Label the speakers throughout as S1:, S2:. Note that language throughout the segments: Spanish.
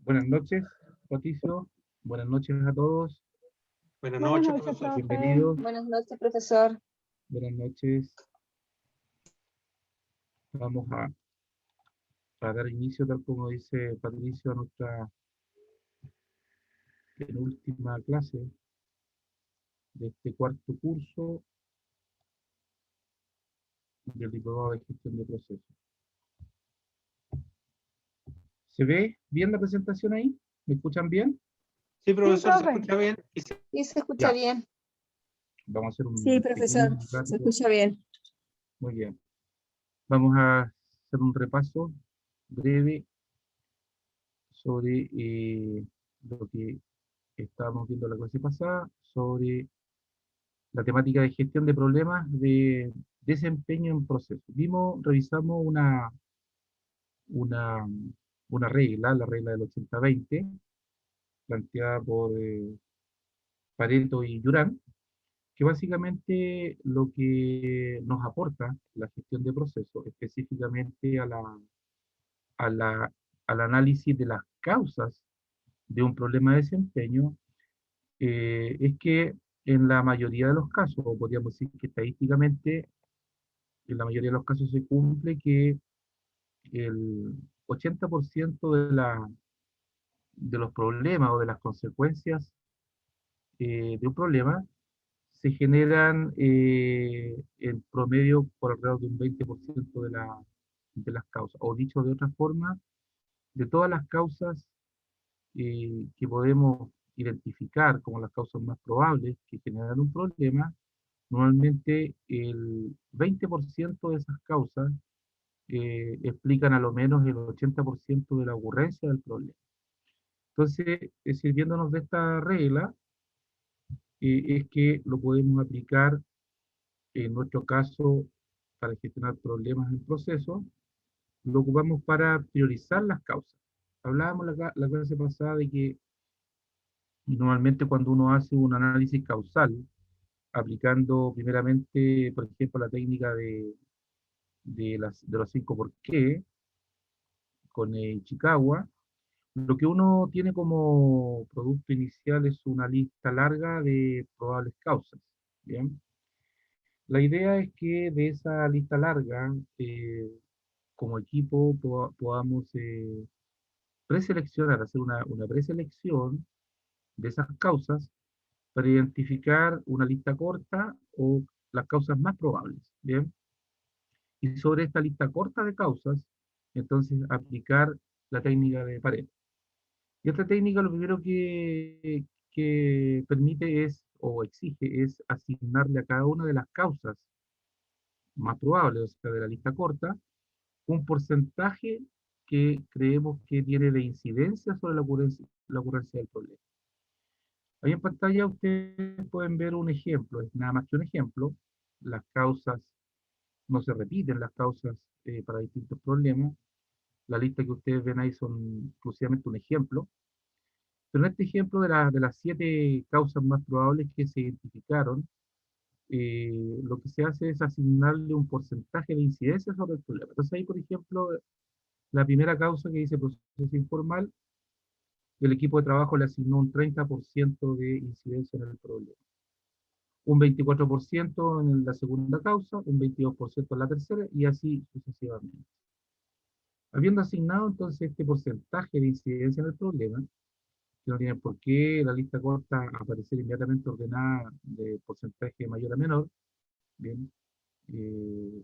S1: Buenas noches, Patricio. Buenas noches a todos.
S2: Buenas
S3: Buenas
S2: noches,
S3: noches,
S2: profesor.
S3: profe.
S1: Bienvenidos.
S3: Buenas noches, profesor.
S1: Buenas noches. Vamos a dar inicio, tal como dice Patricio, a nuestra penúltima clase de este cuarto curso del Diplomado de Gestión de Procesos. ¿Se ve bien la presentación ahí? ¿Me escuchan bien?
S2: Sí, profesor, se
S3: profe.
S2: escucha bien.
S3: Sí, se escucha
S1: Ya.
S3: bien.
S1: Vamos a hacer un
S3: Sí, profesor,
S1: pequeño
S3: se
S1: rápido.
S3: escucha bien.
S1: Muy bien. Vamos a hacer un repaso breve sobre lo que estábamos viendo la clase pasada, sobre la temática de gestión de problemas de desempeño en procesos. Revisamos una, una regla, la regla del 80-20, planteada por Pareto y Durán, que básicamente lo que nos aporta la gestión de procesos, específicamente a la, al análisis de las causas de un problema de desempeño, es que en la mayoría de los casos, o podríamos decir que estadísticamente, en la mayoría de los casos se cumple que el 80% de los problemas o de las consecuencias de un problema se generan en promedio por alrededor de un 20% de las causas. O dicho de otra forma, de todas las causas que podemos identificar como las causas más probables que generan un problema, normalmente el 20% de esas causas explican a lo menos el 80% de la ocurrencia del problema. Entonces, sirviéndonos de esta regla, es que lo podemos aplicar en nuestro caso para gestionar problemas en proceso, lo ocupamos para priorizar las causas. Hablábamos la clase pasada de que normalmente cuando uno hace un análisis causal, aplicando primeramente, por ejemplo, la técnica de los 5 por qué, con Ichikawa, lo que uno tiene como producto inicial es una lista larga de probables causas. ¿Bien? La idea es que de esa lista larga, como equipo, podamos preseleccionar, hacer una preselección de esas causas para identificar una lista corta o las causas más probables. ¿Bien? Y sobre esta lista corta de causas, entonces aplicar la técnica de Pareto. Y esta técnica lo primero que permite es, o exige, es asignarle a cada una de las causas más probables, o sea, de la lista corta, un porcentaje que creemos que tiene de incidencia sobre la ocurrencia del problema. Ahí en pantalla ustedes pueden ver un ejemplo, es nada más que un ejemplo. Las causas, no se repiten las causas para distintos problemas. La lista que ustedes ven ahí son exclusivamente un ejemplo. Pero en este ejemplo de las 7 causas más probables que se identificaron, lo que se hace es asignarle un porcentaje de incidencia sobre el problema. Entonces ahí, por ejemplo, la primera causa que dice proceso informal, el equipo de trabajo le asignó un 30% de incidencia en el problema. Un 24% en la segunda causa, un 22% en la tercera, y así sucesivamente. Habiendo asignado entonces este porcentaje de incidencia en el problema, que no tiene por qué la lista corta aparecer inmediatamente ordenada de porcentaje mayor a menor, bien, eh,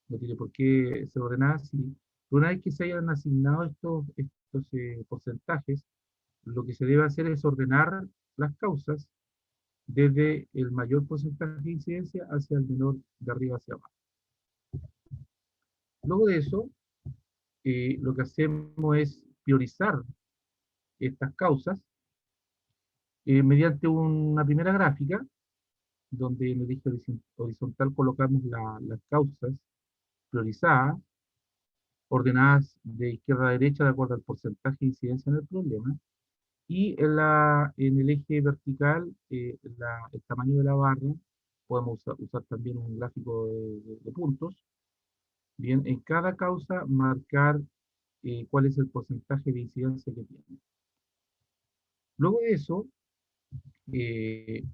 S1: no tiene por qué ser ordenada así. Pero una vez que se hayan asignado estos porcentajes, lo que se debe hacer es ordenar las causas desde el mayor porcentaje de incidencia hacia el menor de arriba hacia abajo. Luego de eso, lo que hacemos es priorizar estas causas mediante una primera gráfica, donde en el eje horizontal colocamos las causas priorizadas, ordenadas de izquierda a derecha de acuerdo al porcentaje de incidencia en el problema, y en el eje vertical, el tamaño de la barra, podemos usar también un gráfico de puntos. Bien, en cada causa marcar cuál es el porcentaje de incidencia que tiene. Luego de eso,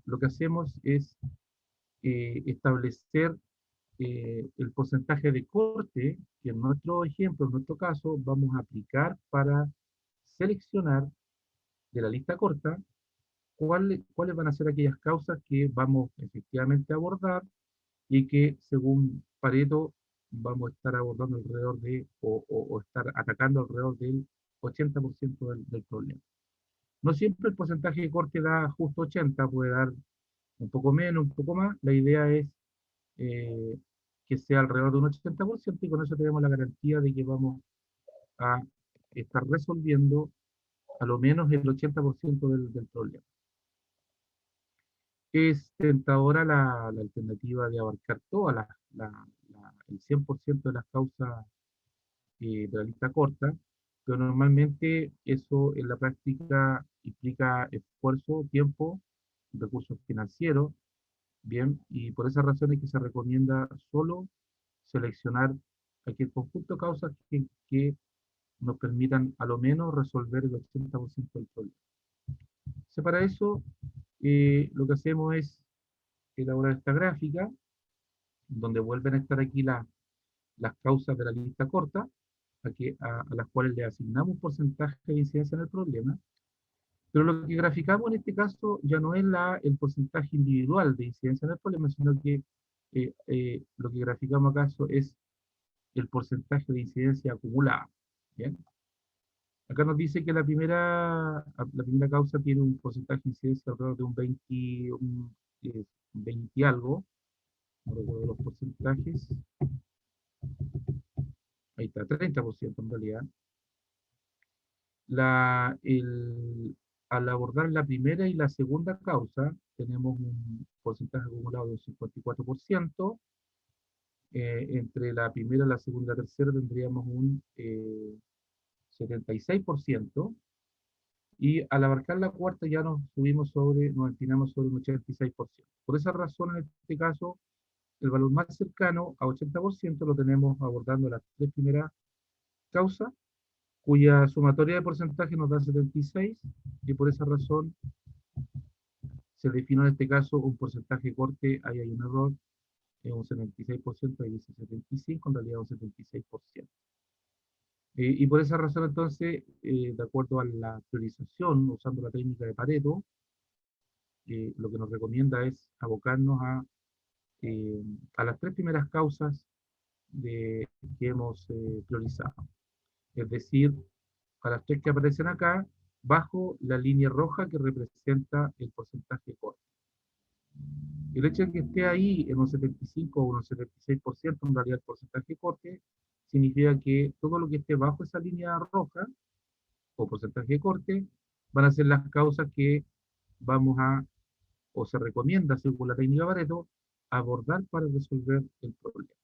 S1: lo que hacemos es establecer el porcentaje de corte que en nuestro ejemplo, en nuestro caso, vamos a aplicar para seleccionar de la lista corta cuáles van a ser aquellas causas que vamos efectivamente a abordar y que según Pareto vamos a estar abordando alrededor de, o estar atacando alrededor del 80% del problema. No siempre el porcentaje de corte da justo 80, puede dar un poco menos, un poco más. La idea es eh, que sea alrededor de un 80% y con eso tenemos la garantía de que vamos a estar resolviendo a lo menos el 80% del problema. Es tentadora la alternativa de abarcar el 100% de las causas de la lista corta, pero normalmente eso en la práctica implica esfuerzo, tiempo, recursos financieros, bien, y por esa razón es que se recomienda solo seleccionar aquel conjunto de causas que nos permitan a lo menos resolver el 80% del problema. Entonces, para eso, lo que hacemos es elaborar esta gráfica, donde vuelven a estar aquí las causas de la lista corta, a las cuales le asignamos un porcentaje de incidencia en el problema, pero lo que graficamos en este caso ya no es el porcentaje individual de incidencia en el problema, sino que lo que graficamos acaso es el porcentaje de incidencia acumulada. ¿Bien? Acá nos dice que la primera causa tiene un porcentaje de incidencia alrededor de un 20 y algo, no recuerdo los porcentajes, ahí está, 30% en realidad. Al abordar la primera y la segunda causa, tenemos un porcentaje acumulado de un 54%. Entre la primera, la segunda y la tercera tendríamos un 76%. Y al abarcar la cuarta ya nos inclinamos sobre un 86%. Por esa razón, en este caso, el valor más cercano a 80% lo tenemos abordando las tres primeras causas, cuya sumatoria de porcentaje nos da 76, y por esa razón se define en este caso un porcentaje de corte, ahí hay un error, es un 76%, ahí dice 75, en realidad un 76%. Y por esa razón entonces, de acuerdo a la priorización, usando la técnica de Pareto, lo que nos recomienda es abocarnos a las tres primeras causas que hemos priorizado. Es decir, a las tres que aparecen acá, bajo la línea roja que representa el porcentaje corte. El hecho de que esté ahí en un 75 o un 76%, en realidad el porcentaje corte, significa que todo lo que esté bajo esa línea roja, o porcentaje corte, van a ser las causas que vamos o se recomienda, según la técnica Pareto, abordar para resolver el problema.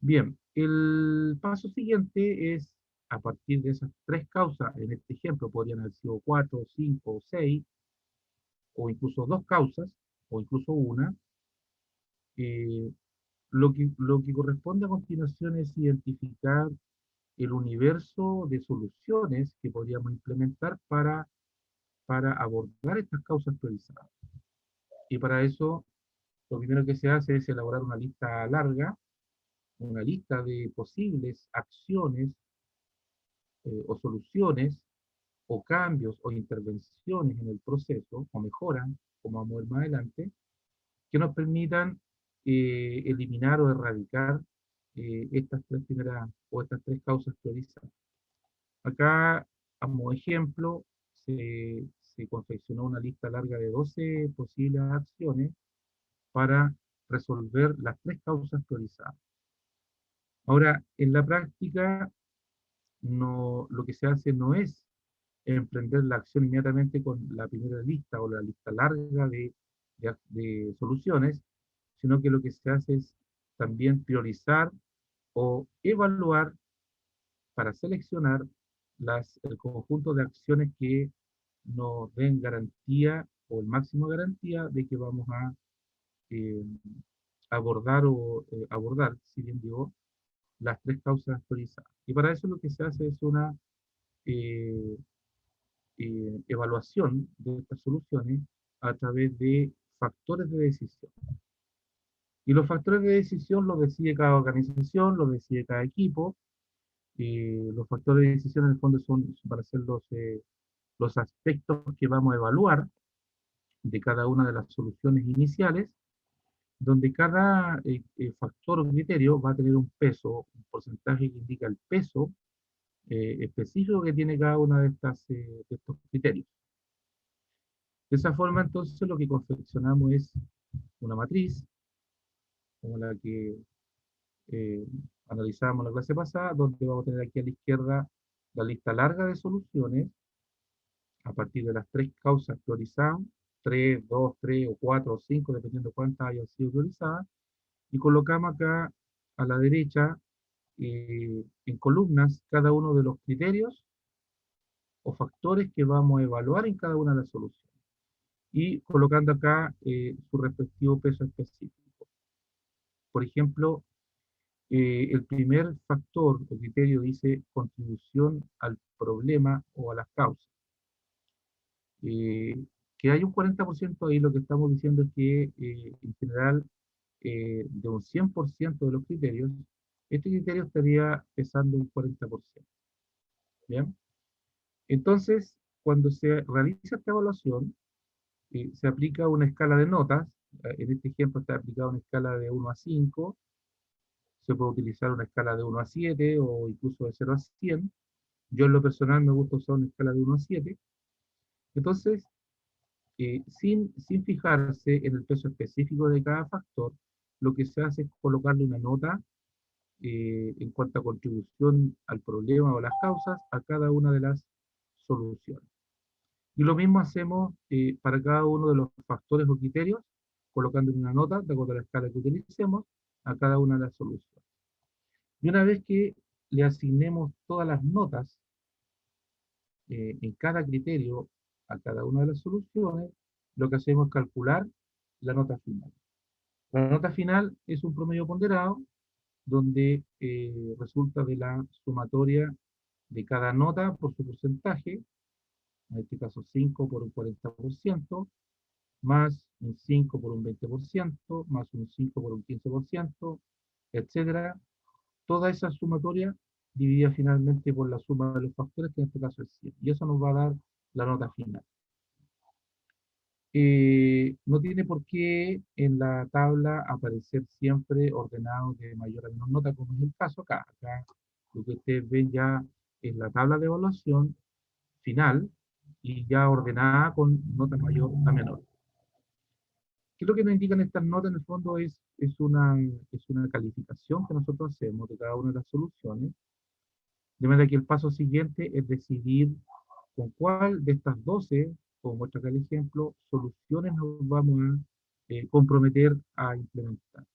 S1: Bien, el paso siguiente es, a partir de esas tres causas, en este ejemplo podrían haber sido 4, 5 o 6, o incluso dos causas, o incluso una, eh, lo que corresponde a continuación es identificar el universo de soluciones que podríamos implementar para abordar estas causas priorizadas. Y para eso, lo primero que se hace es elaborar una lista larga, una lista de posibles acciones o soluciones o cambios o intervenciones en el proceso o mejoras, como vamos a ver más adelante, que nos permitan eliminar o erradicar estas tres primeras o estas tres causas priorizadas. Acá, como ejemplo, se confeccionó una lista larga de 12 posibles acciones para resolver las tres causas priorizadas. Ahora, en la práctica, lo que se hace no es emprender la acción inmediatamente con la primera lista o la lista larga de soluciones, sino que lo que se hace es también priorizar o evaluar para seleccionar el conjunto de acciones que nos den garantía o el máximo de garantía de que vamos a abordar, si bien digo, las tres causas priorizadas. Y para eso lo que se hace es una eh, evaluación de estas soluciones a través de factores de decisión. Y los factores de decisión los decide cada organización, los decide cada equipo. Los factores de decisión en el fondo son para ser los aspectos que vamos a evaluar de cada una de las soluciones iniciales, donde cada factor o criterio va a tener un peso, un porcentaje que indica el peso específico que tiene cada una de estos criterios. De esa forma, entonces, lo que confeccionamos es una matriz, como la que eh, analizábamos la clase pasada, donde vamos a tener aquí a la izquierda la lista larga de soluciones, a partir de las tres causas priorizadas, 3, 2, 3 o 4 o 5, dependiendo de cuántas hayan sido priorizadas, y colocamos acá a la derecha, en columnas, cada uno de los criterios o factores que vamos a evaluar en cada una de las soluciones, y colocando acá su respectivo peso específico. Por ejemplo, el primer factor o criterio dice contribución al problema o a las causas. Que hay un 40% ahí, lo que estamos diciendo es que en general de un 100% de los criterios, este criterio estaría pesando un 40%. ¿Bien? Entonces, cuando se realiza esta evaluación, se aplica una escala de notas. En este ejemplo está aplicada una escala de 1 a 5, se puede utilizar una escala de 1 a 7 o incluso de 0 a 100. Yo en lo personal me gusta usar una escala de 1 a 7. Entonces, sin fijarse en el peso específico de cada factor, lo que se hace es colocarle una nota en cuanto a contribución al problema o las causas a cada una de las soluciones. Y lo mismo hacemos para cada uno de los factores o criterios, colocando una nota, de acuerdo a la escala que utilicemos, a cada una de las soluciones. Y una vez que le asignemos todas las notas en cada criterio a cada una de las soluciones, lo que hacemos es calcular la nota final. La nota final es un promedio ponderado donde resulta de la sumatoria de cada nota por su porcentaje, en este caso 5 por un 40%, más un 5 por un 20%, más un 5 por un 15%, etcétera. Toda esa sumatoria dividida finalmente por la suma de los factores, que en este caso es 100. Y eso nos va a dar la nota final. No tiene por qué en la tabla aparecer siempre ordenado de mayor a menor nota, como es el caso acá. Acá lo que ustedes ven ya es la tabla de evaluación final y ya ordenada con nota mayor a menor. ¿Qué es lo que nos indican estas notas? En el fondo es una calificación que nosotros hacemos de cada una de las soluciones, de manera que el paso siguiente es decidir con cuál de estas 12, como muestra acá el ejemplo, soluciones nos vamos a comprometer a implementar.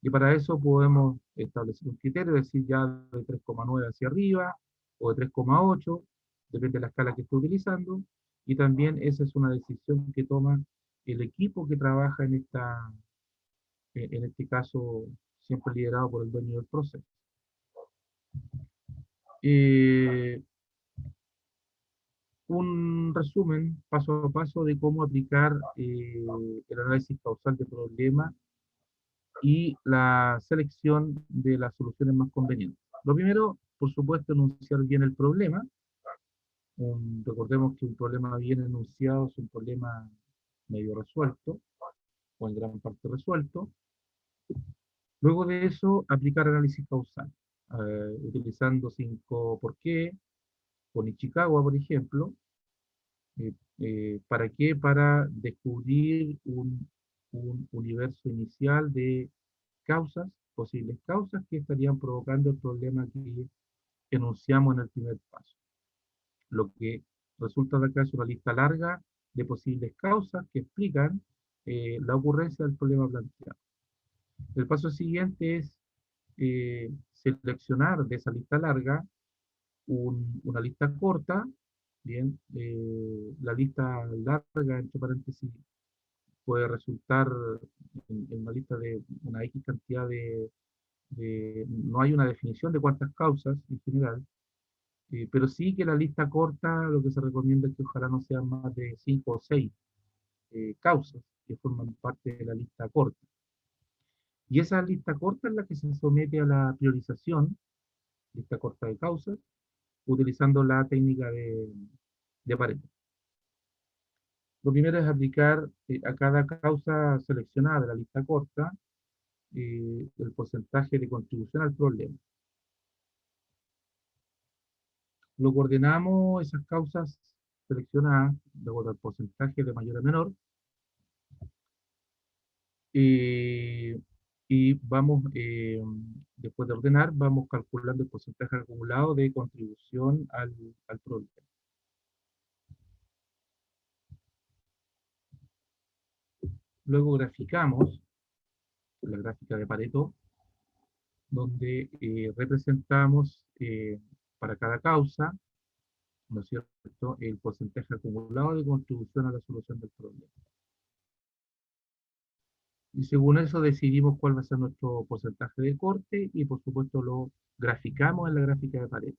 S1: Y para eso podemos establecer un criterio, decir ya de 3,9 hacia arriba, o de 3,8, depende de la escala que esté utilizando, y también esa es una decisión que toma el equipo que trabaja en este caso, siempre liderado por el dueño del proceso. Un resumen paso a paso de cómo aplicar el análisis causal de problemas y la selección de las soluciones más convenientes. Lo primero, por supuesto, enunciar bien el problema. Recordemos que un problema bien enunciado es un problema medio resuelto, o en gran parte resuelto. Luego de eso, aplicar análisis causal, utilizando 5 por qué, con Ichikawa, por ejemplo. ¿Para qué? Para descubrir un universo inicial de causas, posibles causas que estarían provocando el problema que enunciamos en el primer paso. Lo que resulta de acá es una lista larga de posibles causas que explican la ocurrencia del problema planteado. El paso siguiente es seleccionar de esa lista larga una lista corta. Bien, la lista larga, entre paréntesis, puede resultar en una lista de una X cantidad de no hay una definición de cuántas causas en general, pero sí que la lista corta lo que se recomienda es que ojalá no sean más de 5 o 6 causas que forman parte de la lista corta. Y esa lista corta es la que se somete a la priorización, lista corta de causas, utilizando la técnica de Pareto. Lo primero es aplicar a cada causa seleccionada de la lista corta el porcentaje de contribución al problema. Luego ordenamos esas causas seleccionadas de acuerdo al porcentaje de mayor a menor y vamos, después de ordenar, vamos calculando el porcentaje acumulado de contribución al problema. Luego graficamos la gráfica de Pareto, donde representamos para cada causa, ¿no es cierto?, el porcentaje acumulado de contribución a la solución del problema. Y según eso decidimos cuál va a ser nuestro porcentaje de corte y por supuesto lo graficamos en la gráfica de Pareto.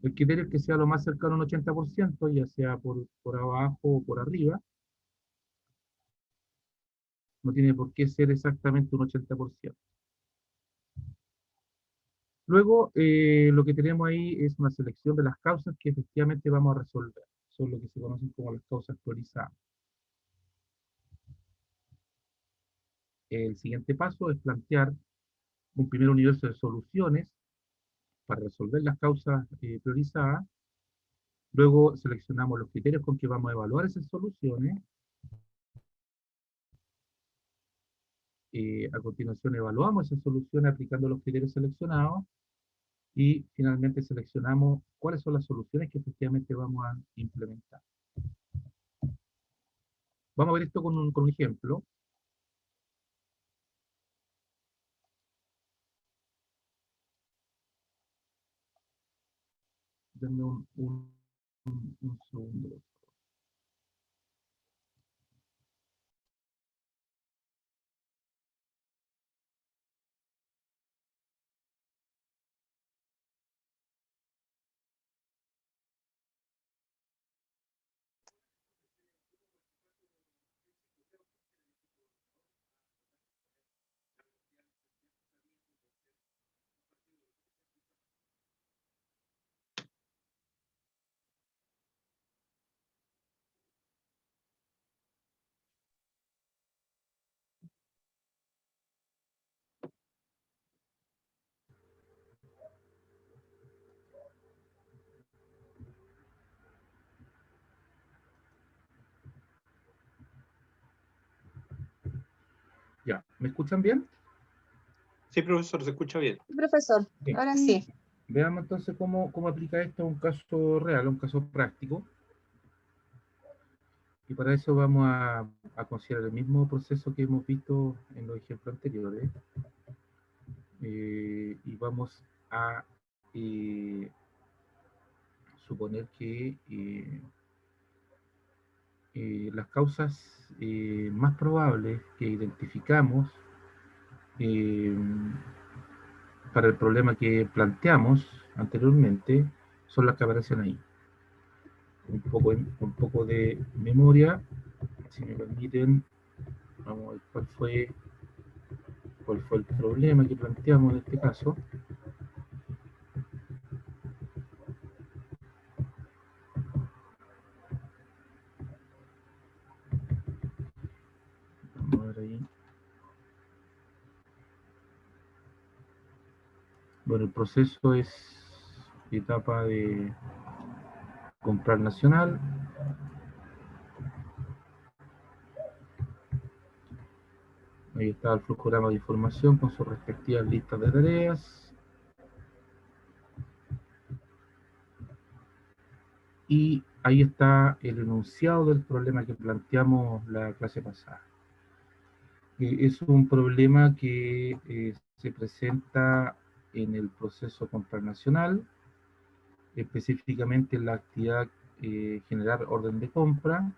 S1: El criterio es que sea lo más cercano a un 80%, ya sea por abajo o por arriba. No tiene por qué ser exactamente un 80%. Luego, lo que tenemos ahí es una selección de las causas que efectivamente vamos a resolver. Son lo que se conocen como las causas priorizadas. El siguiente paso es plantear un primer universo de soluciones para resolver las causas priorizadas. Luego seleccionamos los criterios con que vamos a evaluar esas soluciones. A continuación evaluamos esas soluciones aplicando los criterios seleccionados. Y finalmente seleccionamos cuáles son las soluciones que efectivamente vamos a implementar. Vamos a ver esto con un ejemplo. Denme un segundo. Ya, ¿me escuchan bien?
S2: Sí, profesor, se escucha bien.
S3: Profesor,
S1: Bien.
S3: ahora sí.
S1: Veamos entonces cómo aplica esto a un caso real, un caso práctico. Y para eso vamos a considerar el mismo proceso que hemos visto en los ejemplos anteriores. Y vamos a suponer que las causas más probables que identificamos para el problema que planteamos anteriormente son las que aparecen ahí. Un poco de memoria, si me permiten, vamos a ver cuál fue el problema que planteamos en este caso. Vamos a ver ahí. Bueno, el proceso es etapa de comprar nacional. Ahí está el flujograma de información con sus respectivas listas de tareas. Y ahí está el enunciado del problema que planteamos la clase pasada. Es un problema que se presenta en el proceso comprar nacional, específicamente en la actividad generar orden de compra,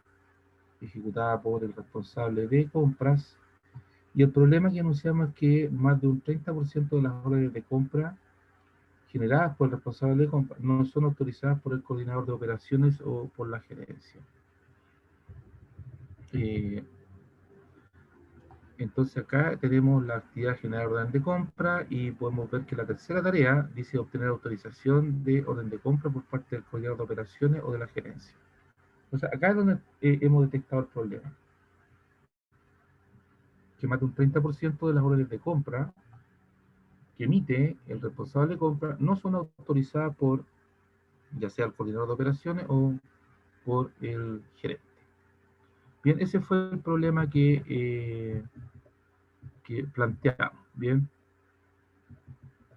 S1: ejecutada por el responsable de compras, Y el problema que anunciamos es que más de un 30% de las órdenes de compra generadas por el responsable de compra no son autorizadas por el coordinador de operaciones o por la gerencia. Entonces acá tenemos la actividad generar orden de compra y podemos ver que la tercera tarea dice obtener autorización de orden de compra por parte del coordinador de operaciones o de la gerencia. O sea, acá es donde hemos detectado el problema. Que más de un 30% de las órdenes de compra que emite el responsable de compra no son autorizadas por ya sea el coordinador de operaciones o por el gerente. Bien, ese fue el problema que planteamos. Bien,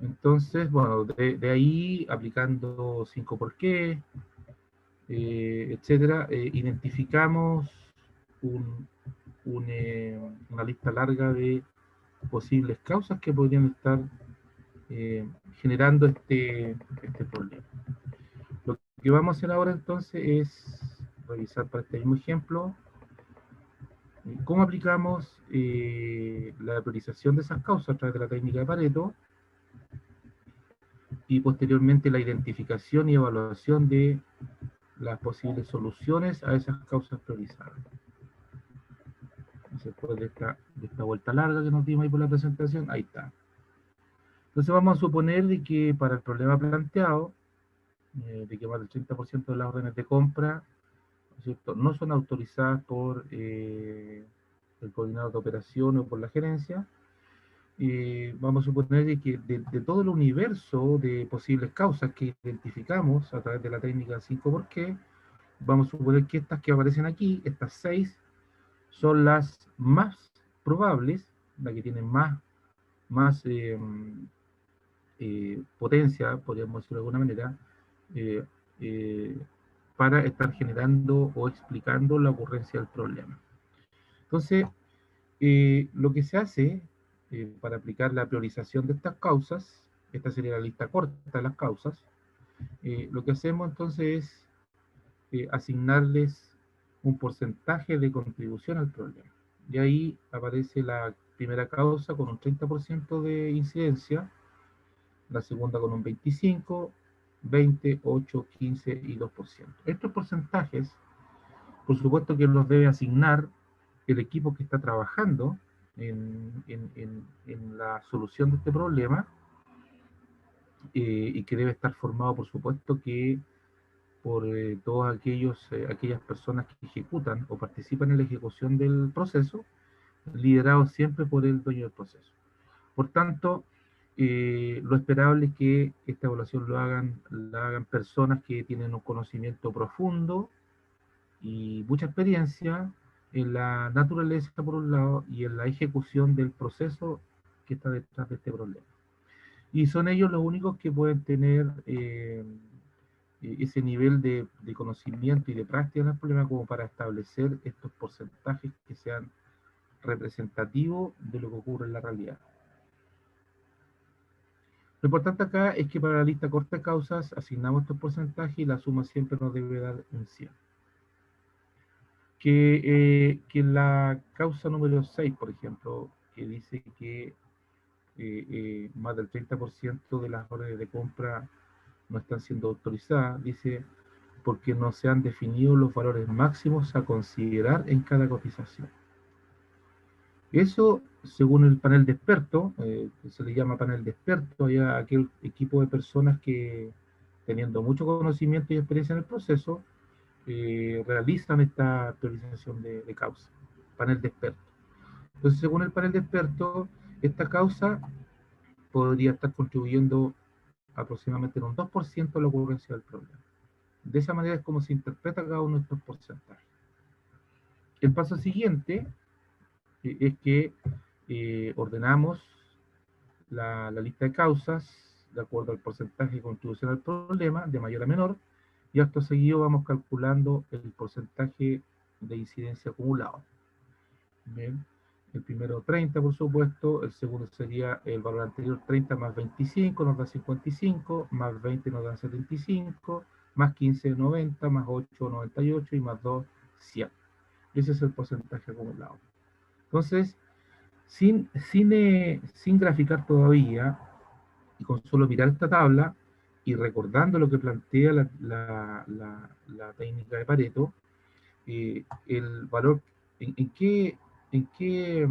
S1: entonces, bueno, de ahí aplicando 5 por qué, etcétera, identificamos un, una lista larga de posibles causas que podrían estar generando este problema. Lo que vamos a hacer ahora entonces es revisar para este mismo ejemplo cómo aplicamos la priorización de esas causas a través de la técnica de Pareto y posteriormente la identificación y evaluación de las posibles soluciones a esas causas priorizadas. Después de esta vuelta larga que nos dimos ahí por la presentación, ahí está. Entonces vamos a suponer de que para el problema planteado, de que más del 30% de las órdenes de compra, ¿cierto?, no son autorizadas por el coordinador de operaciones o por la gerencia, vamos a suponer de que de todo el universo de posibles causas que identificamos a través de la técnica 5 por qué, vamos a suponer que estas que aparecen aquí, estas 6, son las más probables, las que tienen más potencia, podríamos decirlo de alguna manera, eh, eh, para estar generando o explicando la ocurrencia del problema. Entonces, lo que se hace para aplicar la priorización de estas causas, esta sería la lista corta de las causas, lo que hacemos entonces es asignarles un porcentaje de contribución al problema. Y ahí aparece la primera causa con un 30% de incidencia, la segunda con un 25%, 20%, 8%, 15% y 2%. Estos porcentajes, por supuesto que los debe asignar el equipo que está trabajando en la solución de este problema y que debe estar formado, por supuesto, que por todas aquellas personas que ejecutan o participan en la ejecución del proceso, liderados siempre por el dueño del proceso. Por tanto, lo esperable es que esta evaluación la hagan personas que tienen un conocimiento profundo y mucha experiencia en la naturaleza, por un lado, y en la ejecución del proceso que está detrás de este problema. Y son ellos los únicos que pueden tener ese nivel de conocimiento y de práctica en el problema como para establecer estos porcentajes que sean representativos de lo que ocurre en la realidad. Lo importante acá es que para la lista corta de causas asignamos estos porcentajes y la suma siempre nos debe dar un 100. Que la causa número 6, por ejemplo, que dice que más del 30% de las órdenes de compra no están siendo autorizadas, dice porque no se han definido los valores máximos a considerar en cada cotización. Eso, según el panel de expertos, se le llama panel de expertos, a aquel equipo de personas que, teniendo mucho conocimiento y experiencia en el proceso, realizan esta priorización de causa, panel de expertos. Entonces, según el panel de expertos, esta causa podría estar contribuyendo aproximadamente en un 2% a la ocurrencia del problema. De esa manera es como se interpreta cada uno de estos porcentajes. El paso siguiente es que ordenamos la lista de causas de acuerdo al porcentaje de contribución al problema, de mayor a menor, y acto seguido vamos calculando el porcentaje de incidencia acumulado. Bien. El primero 30, por supuesto, el segundo sería el valor anterior, 30 más 25 nos da 55, más 20 nos da 75, más 15 90, más 8 98 y más 2 100. Ese es el porcentaje acumulado. Entonces, sin graficar todavía, y con solo mirar esta tabla, y recordando lo que plantea la técnica de Pareto, el valor, en qué, en qué,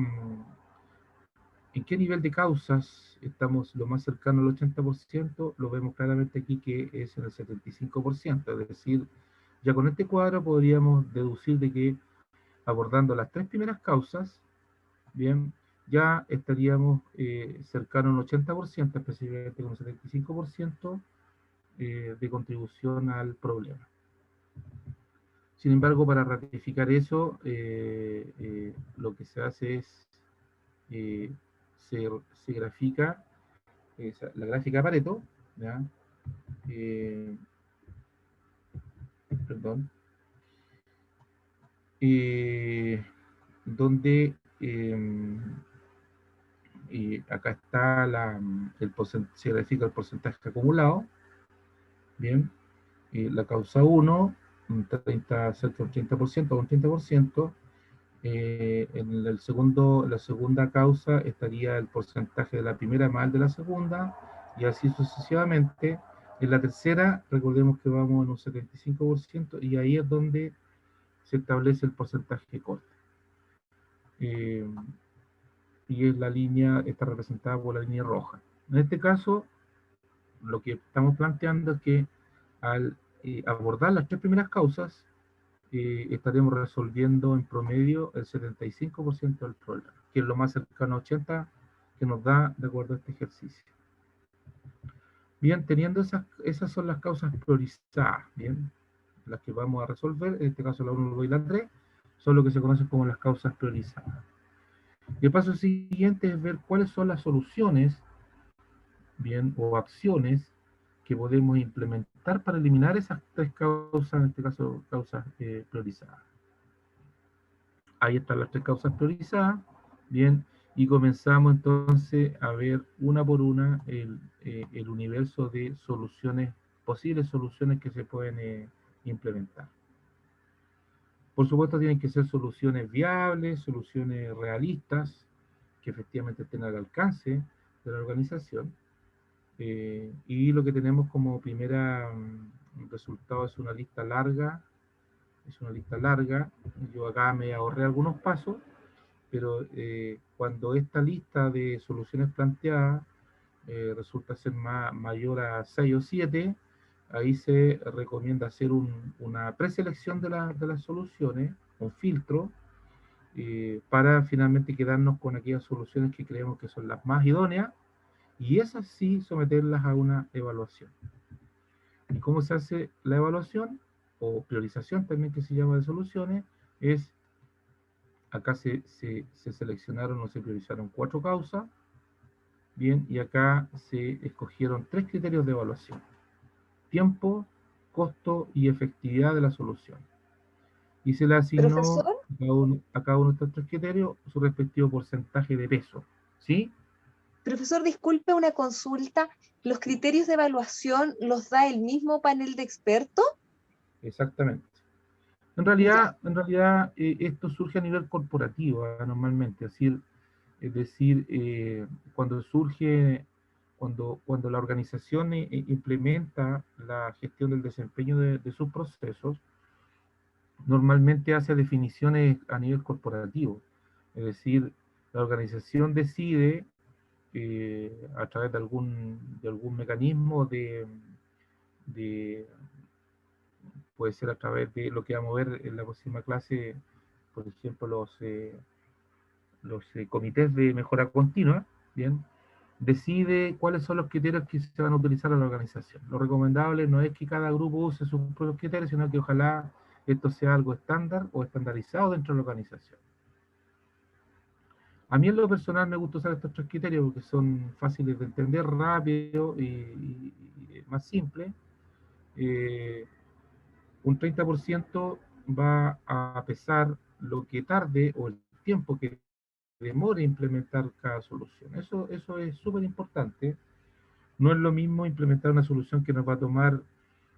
S1: en qué nivel de causas estamos lo más cercano al 80%, lo vemos claramente aquí que es en el 75%, es decir, ya con este cuadro podríamos deducir de que abordando las tres primeras causas, bien, ya estaríamos cercanos a un 80%, específicamente con un 75% de contribución al problema. Sin embargo, para ratificar eso, lo que se hace es, eh, se, se grafica la gráfica de Pareto, ¿ya? Eh, perdón, donde acá está se grafica el porcentaje acumulado, bien, la causa 1, cerca del 30% o un 30%. En la segunda causa estaría el porcentaje de la primera más el de la segunda, y así sucesivamente. En la tercera, recordemos que vamos en un 75%, y ahí es donde se establece el porcentaje corte. Y es la línea, está representada por la línea roja. En este caso, lo que estamos planteando es que al abordar las tres primeras causas, estaremos resolviendo en promedio el 75% del problema, que es lo más cercano a 80 que nos da de acuerdo a este ejercicio. Bien, teniendo esas son las causas priorizadas, bien, las que vamos a resolver, en este caso la 1, la 2 y la 3, son lo que se conocen como las causas priorizadas. Y el paso siguiente es ver cuáles son las soluciones, bien, o acciones que podemos implementar para eliminar esas tres causas, en este caso causas priorizadas. Ahí están las tres causas priorizadas, bien, y comenzamos entonces a ver una por una el universo de soluciones, posibles soluciones que se pueden implementar. Por supuesto tienen que ser soluciones viables, soluciones realistas, que efectivamente estén al alcance de la organización. Y lo que tenemos como primera resultado es una lista larga. Es una lista larga. Yo acá me ahorré algunos pasos, pero cuando esta lista de soluciones planteadas resulta ser mayor a 6 o 7, ahí se recomienda hacer una preselección de las soluciones, un filtro, para finalmente quedarnos con aquellas soluciones que creemos que son las más idóneas, y esas sí someterlas a una evaluación. ¿Y cómo se hace la evaluación? O priorización también, que se llama, de soluciones. Acá se seleccionaron o se priorizaron 4 causas, bien, y acá se escogieron 3 criterios de evaluación: tiempo, costo y efectividad de la solución. Y se le asignó
S3: Profesor,
S1: a cada uno de estos 3 criterios su respectivo porcentaje de peso, ¿sí?
S3: profesor, disculpe una consulta. ¿Los criterios de evaluación los da el mismo panel de expertos?
S1: Exactamente. En
S3: Ya,
S1: realidad esto surge a nivel corporativo, normalmente, es decir, cuando la organización implementa la gestión del desempeño de sus procesos, normalmente hace definiciones a nivel corporativo. Es decir, la organización decide a través de algún mecanismo de, puede ser a través de lo que vamos a ver en la próxima clase, por ejemplo, los comités de mejora continua, ¿bien? Decide cuáles son los criterios que se van a utilizar en la organización. Lo recomendable no es que cada grupo use sus propios criterios, sino que ojalá esto sea algo estándar o estandarizado dentro de la organización. A mí en lo personal me gusta usar estos 3 criterios porque son fáciles de entender, rápido y más simple. Un 30% va a pesar lo que tarde o el tiempo que demore implementar cada solución. Eso es súper importante. No es lo mismo implementar una solución que nos va a tomar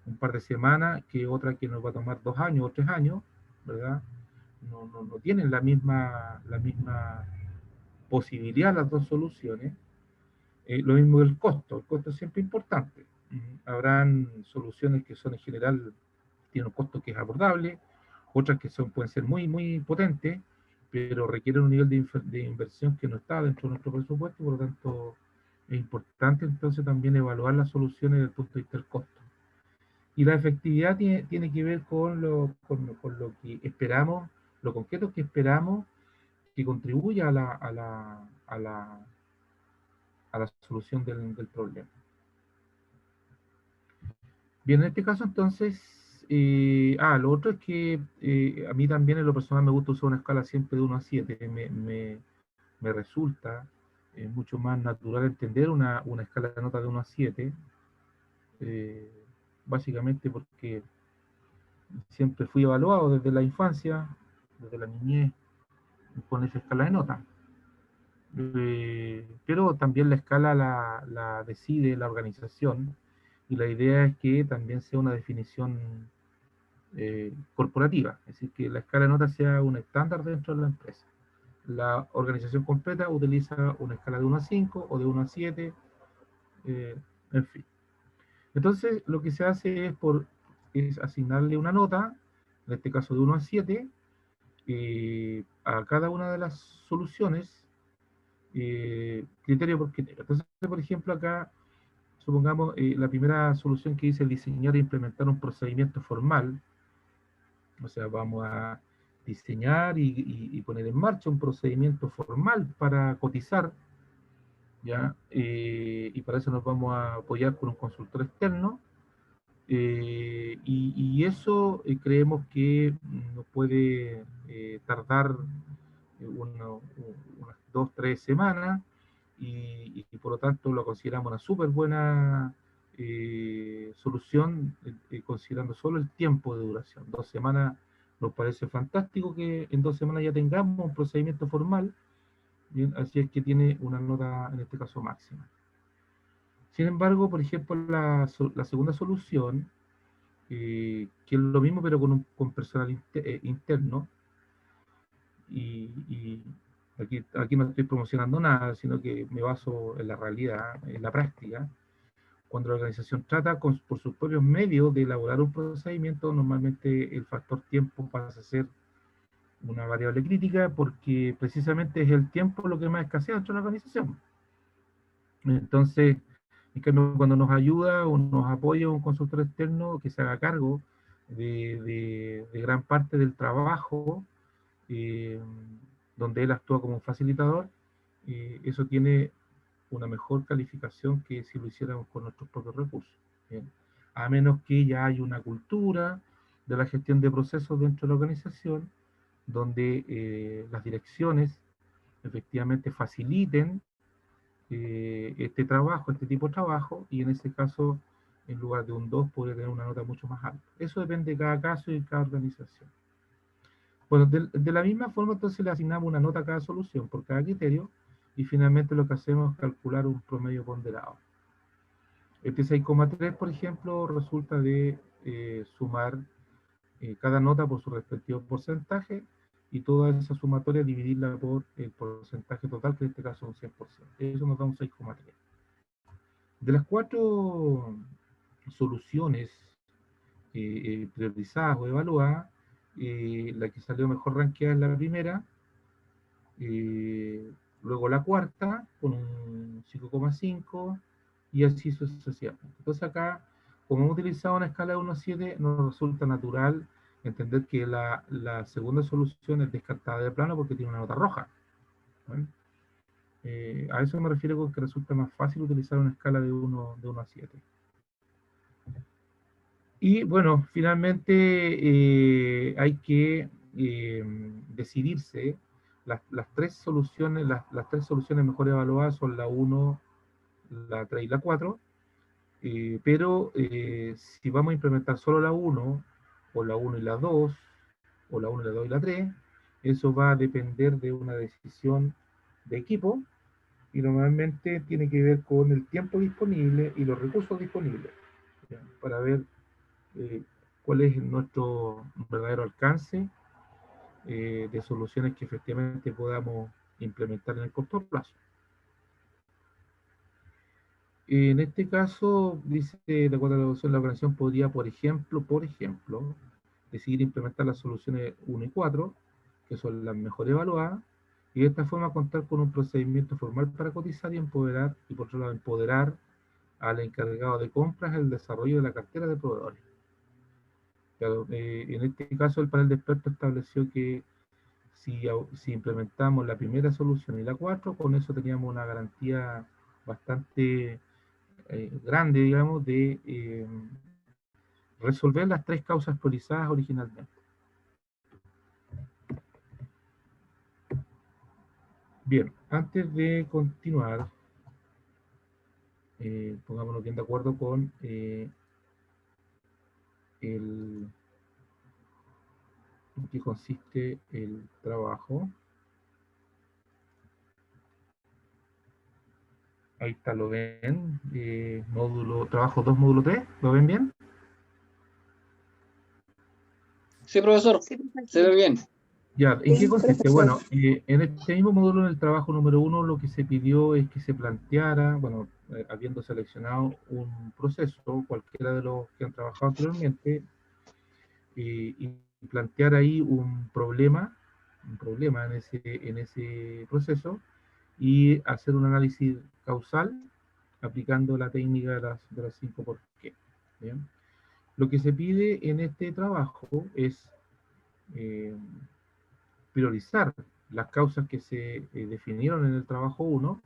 S1: un par de semanas que otra que nos va a tomar 2 años o 3 años, ¿verdad? No tienen la misma posibilidad las dos soluciones. Lo mismo el costo es siempre importante. Habrán soluciones que son en general, tienen un costo que es abordable, otras que pueden ser muy, muy potentes, pero requieren un nivel de inversión que no está dentro de nuestro presupuesto, por lo tanto es importante entonces también evaluar las soluciones desde el punto de vista del costo. Y la efectividad tiene que ver con lo que esperamos, lo concreto que esperamos que contribuya a la solución del problema. Bien, en este caso entonces, lo otro es que a mí también en lo personal me gusta usar una escala siempre de 1 a 7, me resulta mucho más natural entender una escala de nota de 1 a 7, eh, básicamente porque siempre fui evaluado desde la infancia, desde la niñez, con esa escala de nota. Pero también la escala la decide la organización, y la idea es que también sea una definición corporativa, es decir, que la escala de nota sea un estándar dentro de la empresa. La organización completa utiliza una escala de 1 a 5 o de 1 a 7, en fin. Entonces, lo que se hace es asignarle una nota, en este caso de 1 a 7, a cada una de las soluciones, criterio por criterio. Entonces, por ejemplo, acá, supongamos, la primera solución que dice diseñar e implementar un procedimiento formal, o sea, vamos a diseñar y poner en marcha un procedimiento formal para cotizar, ¿ya? Y para eso nos vamos a apoyar con un consultor externo, y eso creemos que nos puede tardar unas 2 o 3 semanas, y por lo tanto lo consideramos una súper buena solución, considerando solo el tiempo de duración. 2 semanas nos parece fantástico que en 2 semanas ya tengamos un procedimiento formal, bien, así es que tiene una nota, en este caso, máxima. Sin embargo, por ejemplo, la segunda solución, que es lo mismo pero con personal interno, y aquí no estoy promocionando nada, sino que me baso en la realidad, en la práctica. Cuando la organización trata por sus propios medios de elaborar un procedimiento, normalmente el factor tiempo pasa a ser una variable crítica, porque precisamente es el tiempo lo que más escasea dentro de la organización. Entonces, en cambio, cuando nos ayuda o nos apoya un consultor externo que se haga cargo de gran parte del trabajo, eh, donde él actúa como un facilitador, eso tiene una mejor calificación que si lo hiciéramos con nuestros propios recursos. ¿Bien? A menos que ya haya una cultura de la gestión de procesos dentro de la organización, donde las direcciones efectivamente faciliten este trabajo, este tipo de trabajo, y en ese caso, en lugar de un 2, podría tener una nota mucho más alta. Eso depende de cada caso y de cada organización. Bueno, de la misma forma, entonces le asignamos una nota a cada solución por cada criterio, y finalmente lo que hacemos es calcular un promedio ponderado. Este 6,3, por ejemplo, resulta de sumar cada nota por su respectivo porcentaje, y toda esa sumatoria dividirla por el porcentaje total, que en este caso es un 100%. Eso nos da un 6,3. De las 4 soluciones priorizadas o evaluadas, la que salió mejor rankeada es la primera, luego la cuarta con un 5,5, y así sucesivamente. Entonces acá, como hemos utilizado una escala de 1 a 7, nos resulta natural entender que la segunda solución es descartada de plano porque tiene una nota roja, ¿vale? A eso me refiero con que resulta más fácil utilizar una escala de 1 a 7. Y bueno, finalmente hay que decidirse. Las 3 soluciones, las 3 soluciones mejor evaluadas son la 1, la 3 y la 4, pero si vamos a implementar solo la 1, o la 1 y la 2, o la 1 y la 2 y la 3, eso va a depender de una decisión de equipo, y normalmente tiene que ver con el tiempo disponible y los recursos disponibles, ¿ya? Para ver eh, cuál es nuestro verdadero alcance de soluciones que efectivamente podamos implementar en el corto plazo. En este caso, dice, de acuerdo a la evaluación, la organización podría, por ejemplo, decidir implementar las soluciones 1 y 4, que son las mejor evaluadas, y de esta forma contar con un procedimiento formal para cotizar y empoderar, y por otro lado, empoderar al encargado de compras el desarrollo de la cartera de proveedores. Claro, en este caso, el panel de expertos estableció que si implementamos la primera solución y la 4, con eso teníamos una garantía bastante grande, digamos, de resolver las 3 causas priorizadas originalmente. Bien, antes de continuar, pongámonos bien de acuerdo con en qué consiste el trabajo. Ahí está, lo ven. Trabajo 2, módulo 3, ¿lo ven bien?
S4: Sí, profesor,
S3: Sí,
S4: se ve bien.
S1: Ya, ¿en qué
S3: Sí,
S1: consiste?
S3: profesor.
S1: Bueno, en este mismo módulo, en el trabajo número 1, lo que se pidió es que se planteara, bueno, habiendo seleccionado un proceso, cualquiera de los que han trabajado anteriormente, y plantear ahí un problema en ese proceso, y hacer un análisis causal aplicando la técnica de las 5 por qué. ¿Bien? Lo que se pide en este trabajo es eh, priorizar las causas que se definieron en el trabajo 1,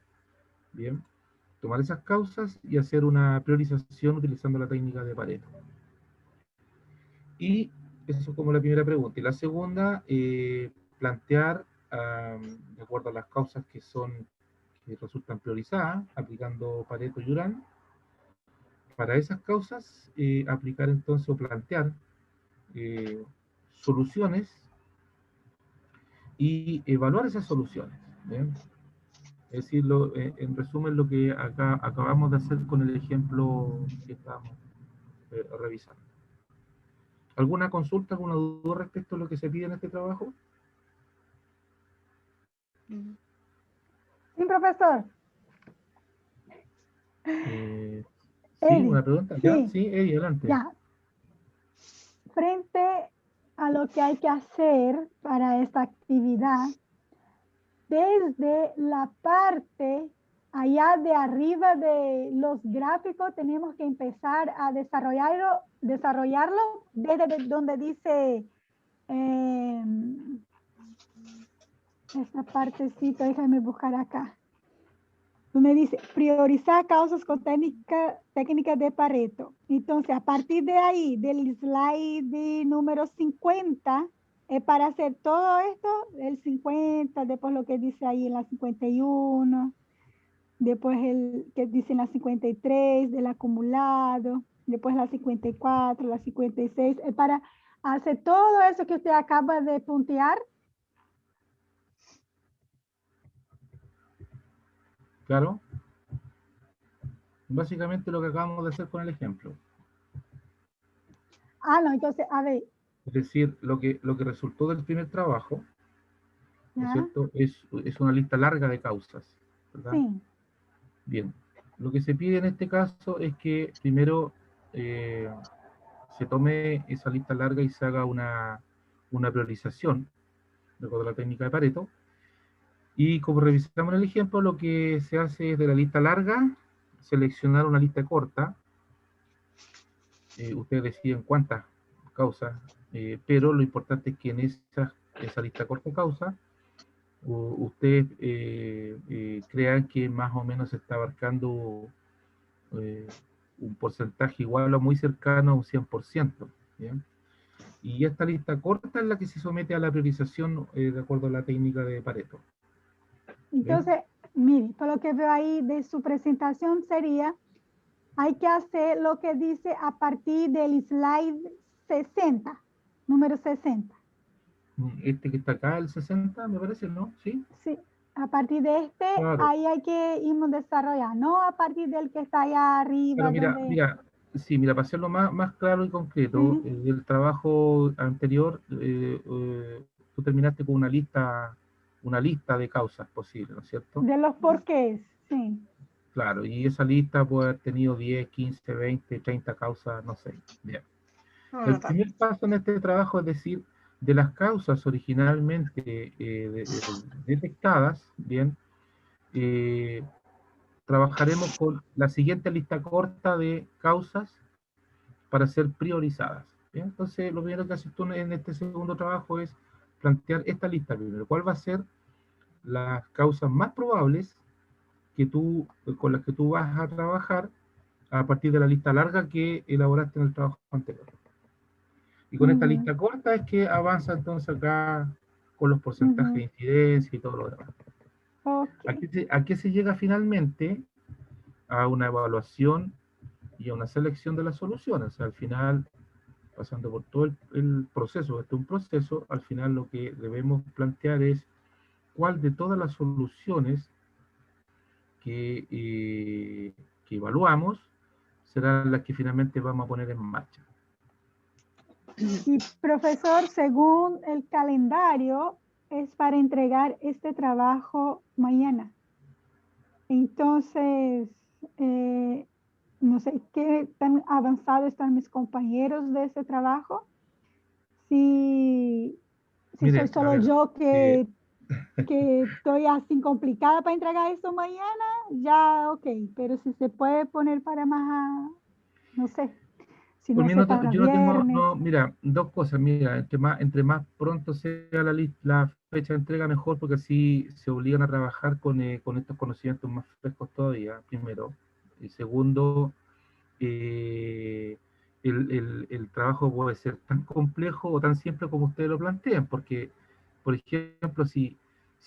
S1: bien, tomar esas causas y hacer una priorización utilizando la técnica de Pareto. Y eso es como la primera pregunta. Y la segunda, plantear, de acuerdo a las causas que resultan priorizadas, aplicando Pareto y Urán, para esas causas, aplicar entonces o plantear soluciones y evaluar esas soluciones. ¿Bien? Es decir, en resumen, lo que acá acabamos de hacer con el ejemplo que estábamos revisando. ¿Alguna consulta, alguna duda respecto a lo que se pide en este trabajo?
S5: Sí, profesor.
S1: Sí,
S5: Eddie,
S1: una pregunta. ¿Ya?
S5: sí,
S1: Sí, Eddie, adelante.
S5: ya. Frente a lo que hay que hacer para esta actividad, desde la parte allá de arriba de los gráficos tenemos que empezar a desarrollarlo desde donde dice esta partecita, déjame buscar acá, donde dice priorizar causas con técnicas de Pareto. Entonces, a partir de ahí, del slide número 50, para hacer todo esto, el 50, después lo que dice ahí en la 51, después el que dice en la 53 del acumulado, después la 54, la 56, para hacer todo eso que usted acaba de puntear.
S1: Claro. Básicamente lo que acabamos de hacer con el ejemplo.
S5: Ah, no, entonces, a ver.
S1: Es decir, lo que resultó del primer trabajo, ¿no es
S5: ¿Ya?
S1: cierto? Es una lista larga de causas, ¿verdad?
S5: Sí.
S1: Bien. Lo que se pide en este caso es que primero se tome esa lista larga y se haga una priorización, de acuerdo a la técnica de Pareto. Y como revisamos en el ejemplo, lo que se hace es de la lista larga, seleccionar una lista corta. Ustedes deciden cuántas causas, pero lo importante es que en esa lista corta de causas, ustedes crean que más o menos se está abarcando un porcentaje igual o muy cercano a un 100%. ¿Bien? Y esta lista corta es la que se somete a la priorización de acuerdo a la técnica de Pareto.
S5: Entonces, mire, por lo que veo ahí de su presentación sería, hay que hacer lo que dice a partir del slide 60, número 60.
S1: Este que está acá, el 60, me parece, ¿no? ¿Sí?
S5: Sí, a partir de este,
S1: Claro.
S5: ahí hay que irnos desarrollando, no a partir del que está allá arriba.
S1: Claro,
S5: donde...
S1: mira, para hacerlo más claro y concreto,
S5: Sí.
S1: el trabajo anterior, tú terminaste con una lista una lista de causas posibles, ¿no es cierto?
S5: De los porqués, sí.
S1: Claro, y esa lista puede haber tenido 10, 15, 20, 30 causas, no sé. Bien.
S3: No,
S1: El
S3: no tanto.
S1: primer paso en este trabajo es decir, de las causas originalmente detectadas, bien, eh, trabajaremos con la siguiente lista corta de causas para ser priorizadas. ¿Bien? Entonces, lo primero que haces tú en este segundo trabajo es plantear esta lista primero. ¿Cuál va a ser las causas más probables con las que tú vas a trabajar a partir de la lista larga que elaboraste en el trabajo anterior? Y con esta
S5: Ujú,
S1: lista corta es que avanza entonces acá con los porcentajes de
S5: ujú.
S1: incidencia y todo lo demás.
S5: Ok.
S1: ¿A qué se llega finalmente? A una evaluación y a una selección de las soluciones. O sea, al final, pasando por todo el proceso, este es un proceso, al final lo que debemos plantear es cuál de todas las soluciones que evaluamos serán las que finalmente vamos a poner en marcha.
S5: Y profesor, según el calendario, es para entregar este trabajo mañana. Entonces, eh, no sé qué tan avanzado están mis compañeros de ese trabajo. Si soy
S1: Mire, a
S5: solo
S1: ver,
S5: yo
S1: eh,
S5: que estoy así complicada para entregar esto mañana, ya ok, pero si se puede poner para más, no sé, si
S1: por
S5: no
S1: mí
S5: sé, para
S1: yo no tengo,
S5: viernes.
S1: no, mira, dos cosas, mira, entre más pronto sea la fecha de entrega, mejor, porque así se obligan a trabajar con estos conocimientos más frescos todavía, primero. Y segundo, eh, el trabajo puede ser tan complejo o tan simple como ustedes lo plantean, porque, por ejemplo, si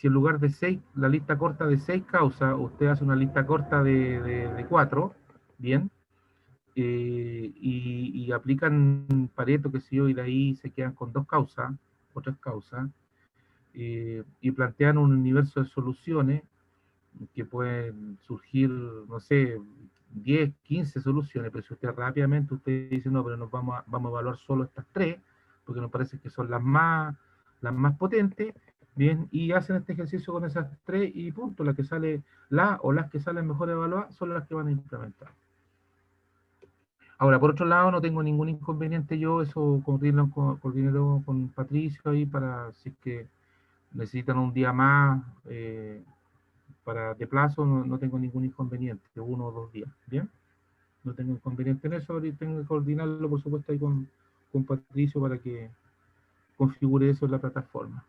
S1: en lugar de seis, la lista corta de 6 causas, usted hace una lista corta de 4, bien, y aplican Pareto, que sé yo, y de ahí se quedan con 2 causas, o 3 causas, y plantean un universo de soluciones que pueden surgir, no sé, 10, 15 soluciones, pero si usted rápidamente usted dice, no, pero vamos a evaluar solo estas 3, porque nos parece que son las más potentes, bien, y hacen este ejercicio con esas 3 y punto, las que sale, las que salen mejor evaluadas son las que van a implementar. Ahora, por otro lado, no tengo ningún inconveniente yo, eso coordinarlo con Patricio ahí para si es que necesitan un día más, de plazo, no tengo ningún inconveniente, 1 o 2 días, ¿bien? No tengo inconveniente en eso, y tengo que coordinarlo, por supuesto, ahí con Patricio para que configure eso en la plataforma.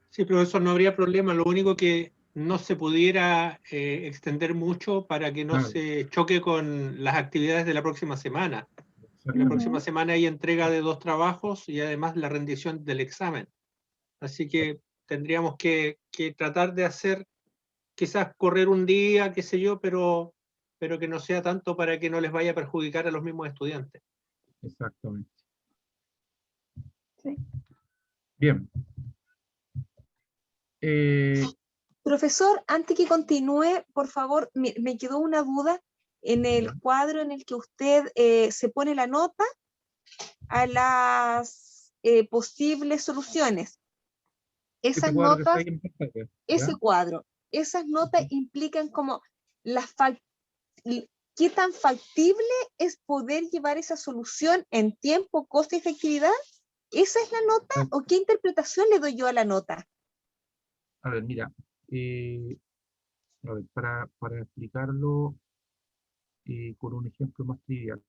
S2: Sí, profesor, no habría problema. Lo único que no se pudiera extender mucho para que no
S1: Claro,
S2: se choque con las actividades de la próxima semana. La
S1: exactamente.
S2: próxima
S5: Ujú.
S2: semana hay entrega de 2 trabajos y además la rendición del examen. Así que tendríamos que tratar de hacer, quizás correr un día, qué sé yo, pero que no sea tanto para que no les vaya a perjudicar a los mismos estudiantes.
S1: Exactamente.
S5: Sí.
S1: Bien.
S3: Profesor, antes que continúe, por favor, me quedó una duda en el
S1: Ya.
S3: cuadro en el que usted se pone la nota a las posibles soluciones.
S1: Ese
S3: Esas
S1: cuadro que está
S3: notas,
S1: ahí en pantalla,
S3: ese
S1: ¿ya?
S3: cuadro, esas notas implican como qué tan factible es poder llevar esa solución en tiempo, costo y efectividad. ¿Esa es la nota o qué interpretación le doy yo a la nota?
S1: A ver, mira, a ver, para explicarlo con un ejemplo más trivial.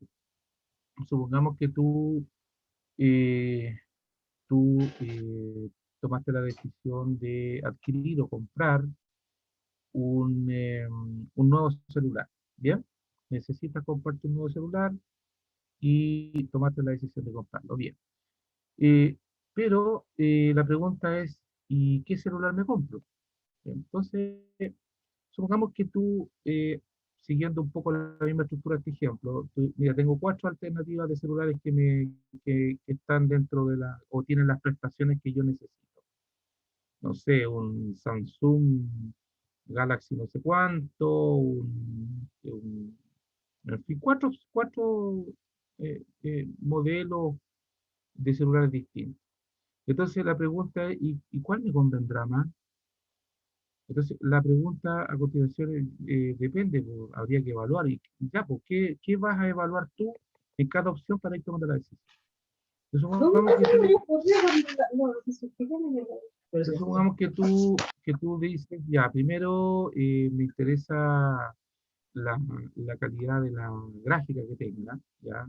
S1: Supongamos que eh, tú tomaste la decisión de adquirir o comprar un nuevo celular, ¿bien? Necesitas comprarte un nuevo celular y tomaste la decisión de comprarlo, bien. Eh, pero la pregunta es, ¿y qué celular me compro? Entonces, supongamos que tú, siguiendo un poco la misma estructura de este ejemplo, mira, tengo 4 alternativas de celulares que están dentro o tienen las prestaciones que yo necesito. No sé, un Samsung Galaxy no sé cuánto, en fin, cuatro modelos de celulares distintos. Entonces la pregunta es, ¿y cuál me convendrá más? Entonces, la pregunta a continuación depende, pues, habría que evaluar. Y ya, pues, ¿qué vas a evaluar tú en cada opción para ir tomando la decisión? Entonces, supongamos que tú dices, ya, primero me interesa la calidad de la gráfica que tenga, ya,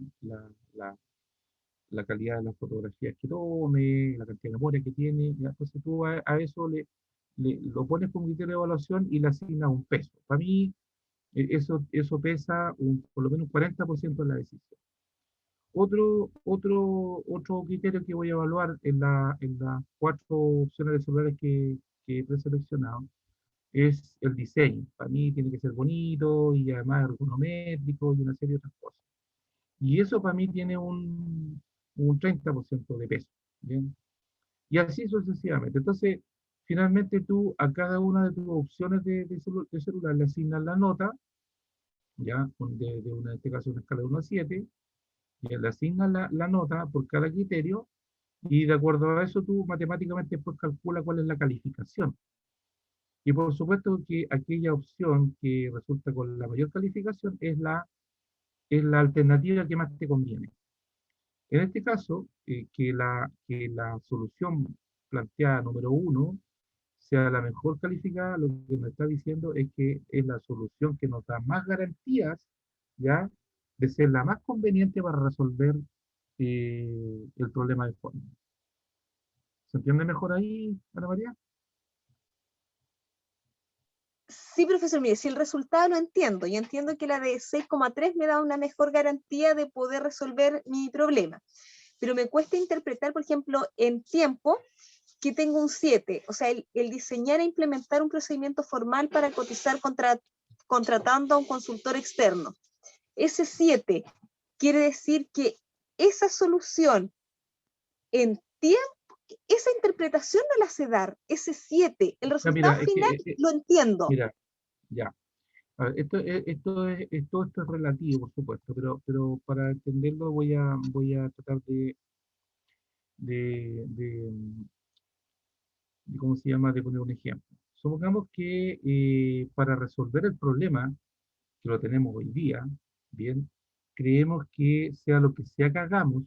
S1: la calidad de las fotografías que tome, la cantidad de memoria que tiene, ya. Entonces tú a eso lo pones como criterio de evaluación y le asignas un peso. Para mí, eso pesa por lo menos un 40% de la decisión. Otro criterio que voy a evaluar en las 4 opciones de celulares que he preseleccionado es el diseño. Para mí tiene que ser bonito y además ergonométrico y una serie de otras cosas. Y eso para mí tiene un 30% de peso. ¿Bien? Y así sucesivamente. Entonces, finalmente tú a cada una de tus opciones de celular le asignas la nota, ya, en este caso una escala de 1 a 7, y le asignas la nota por cada criterio, y de acuerdo a eso tú matemáticamente después calculas cuál es la calificación. Y por supuesto que aquella opción que resulta con la mayor calificación es la alternativa que más te conviene. En este caso, que la solución planteada número 1 sea la mejor calificada, lo que me está diciendo es que es la solución que nos da más garantías, ¿ya?, de ser la más conveniente para resolver el problema de fondo. ¿Se entiende mejor ahí, Ana María?
S3: Sí, profesor, mire, si el resultado lo entiendo, y entiendo que la de 6,3 me da una mejor garantía de poder resolver mi problema, pero me cuesta interpretar, por ejemplo, en tiempo, que tengo un 7, o sea, el diseñar e implementar un procedimiento formal para cotizar contratando a un consultor externo. Ese 7 quiere decir que esa solución en tiempo, esa interpretación no la sé dar, ese 7, el resultado final lo entiendo.
S1: Mira, ya. A ver, todo esto es relativo, por supuesto, pero para entenderlo voy a tratar de ¿cómo se llama?, de poner un ejemplo. Supongamos que para resolver el problema, que lo tenemos hoy día, bien, creemos que sea lo que sea que hagamos,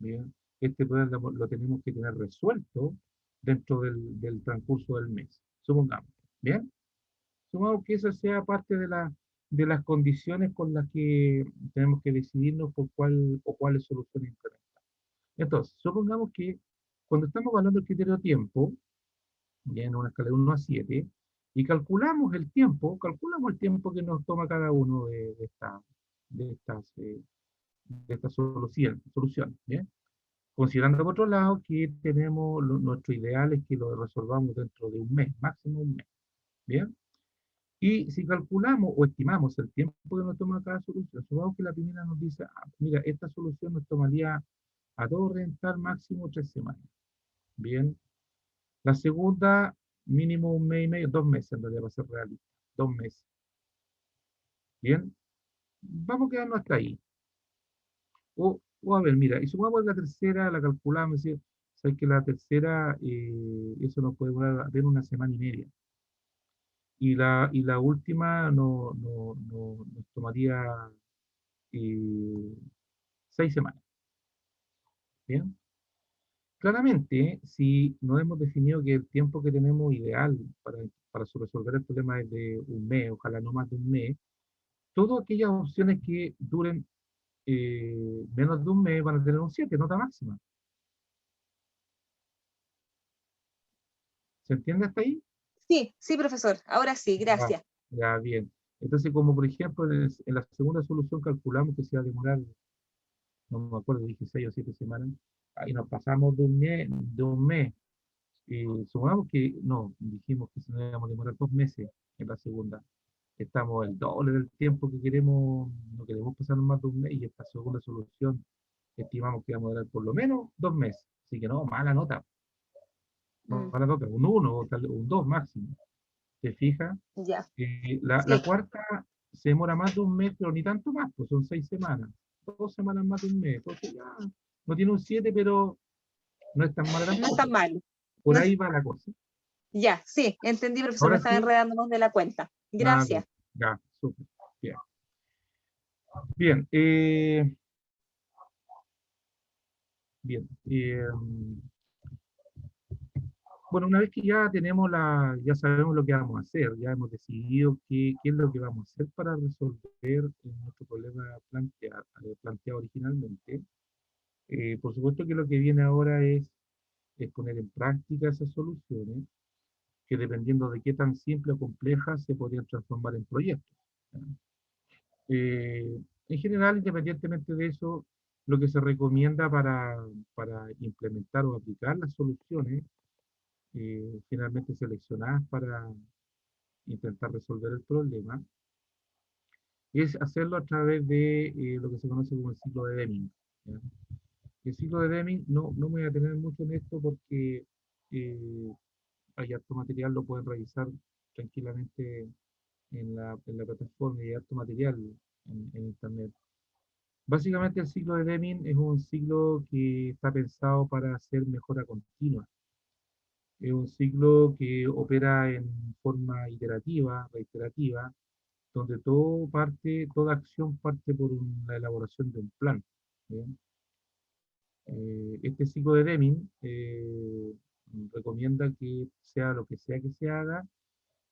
S1: bien, este problema lo tenemos que tener resuelto dentro del transcurso del mes. Supongamos, bien. Supongamos que esa sea parte de las condiciones con las que tenemos que decidirnos por cuál o cuáles soluciones implementar. Entonces, supongamos que cuando estamos hablando del criterio de tiempo, bien, en una escala de 1 a 7, y calculamos el tiempo que nos toma cada uno de estas soluciones, ¿bien? Considerando por otro lado que tenemos nuestro ideal es que lo resolvamos dentro de un mes, máximo un mes, ¿bien? Y si calculamos o estimamos el tiempo que nos toma cada solución, supongamos que la primera nos dice, mira, esta solución nos tomaría a todo rentar máximo 3 semanas, ¿bien? La segunda, mínimo un mes y medio, 2 meses en realidad, para ser realista, 2 meses. Bien, vamos a quedarnos hasta ahí. O a ver, mira, y supongamos que la tercera la calculamos, es decir, sabes que la tercera, eso nos puede durar apenas una semana y media. Y la última nos tomaría 6 semanas. Bien. Claramente, si no hemos definido que el tiempo que tenemos ideal para resolver el problema es de un mes, ojalá no más de un mes, todas aquellas opciones que duren menos de un mes van a tener un 7, nota máxima. ¿Se entiende hasta ahí?
S3: Sí, sí, profesor, ahora sí, gracias.
S1: Ya, bien. Entonces, como por ejemplo, en la segunda solución calculamos que se va a demorar, no me acuerdo, dije 6 o 7 semanas, ahí nos pasamos de un mes. Supongamos que, no, dijimos que se nos íbamos a demorar 2 meses en la segunda. Estamos el doble del tiempo que queremos, no queremos pasar más de un mes, y esta segunda solución estimamos que vamos a durar por lo menos 2 meses. Así que no, mala nota. Mala nota, un 1 o un 2 máximo. ¿Te fijas?
S3: Ya.
S1: La
S3: Sí.
S1: cuarta se demora más de un mes, pero ni tanto más, pues son 6 semanas. 2 semanas más de un mes. Entonces ya, no tiene un 7, pero no es tan mala
S3: No
S1: tampoco.
S3: está mal.
S1: Por
S3: No,
S1: ahí va la cosa.
S3: Ya, sí, entendí, profesor,
S1: Ahora
S3: me estaba
S1: sí.
S3: enredándonos de la cuenta. Gracias.
S1: Ya, súper. Bien. Bien. Bien. Bueno, una vez que ya tenemos ya sabemos lo que vamos a hacer, ya hemos decidido qué es lo que vamos a hacer para resolver nuestro problema planteado originalmente. Por supuesto que lo que viene ahora es poner en práctica esas soluciones, que dependiendo de qué tan simple o complejas se podrían transformar en proyectos. ¿Ya? En general, independientemente de eso, lo que se recomienda para implementar o aplicar las soluciones finalmente seleccionadas para intentar resolver el problema, es hacerlo a través de lo que se conoce como el ciclo de Deming. ¿Ya? El ciclo de Deming, no me voy a tener mucho en esto porque eh, hay harto material, lo pueden revisar tranquilamente en la plataforma y hay harto material en internet. Básicamente el ciclo de Deming es un ciclo que está pensado para hacer mejora continua. Es un ciclo que opera en forma iterativa, reiterativa, donde toda acción parte por la elaboración de un plan. ¿Bien? Este ciclo de Deming recomienda que sea lo que sea que se haga,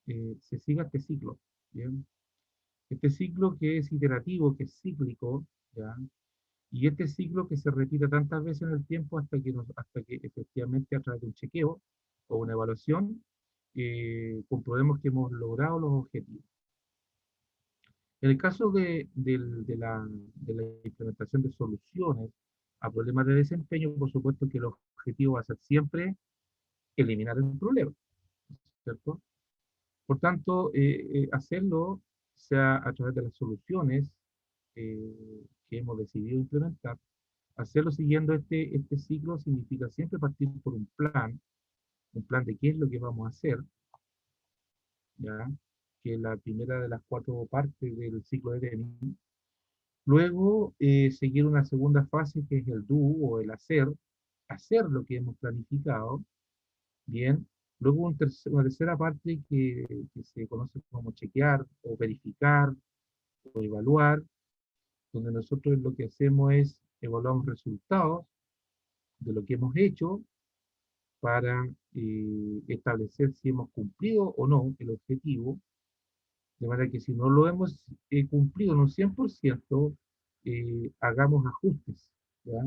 S1: se siga este ciclo. ¿Bien? Este ciclo que es iterativo, que es cíclico, ¿ya? Y este ciclo que se repite tantas veces en el tiempo hasta que efectivamente a través de un chequeo o una evaluación comprobemos que hemos logrado los objetivos. En el caso de la implementación de soluciones a problemas de desempeño, por supuesto que el objetivo va a ser siempre eliminar el problema, ¿cierto? Por tanto, hacerlo sea a través de las soluciones que hemos decidido implementar, hacerlo siguiendo este ciclo significa siempre partir por un plan de qué es lo que vamos a hacer, ¿ya? Que es la primera de las 4 partes del ciclo de Deming. Luego, seguir una segunda fase que es el do o el hacer lo que hemos planificado, ¿bien? Luego una tercera parte que se conoce como chequear o verificar o evaluar, donde nosotros lo que hacemos es evaluamos resultados de lo que hemos hecho para establecer si hemos cumplido o no el objetivo, de manera que si no lo hemos cumplido en un 100%, hagamos ajustes, ¿ya?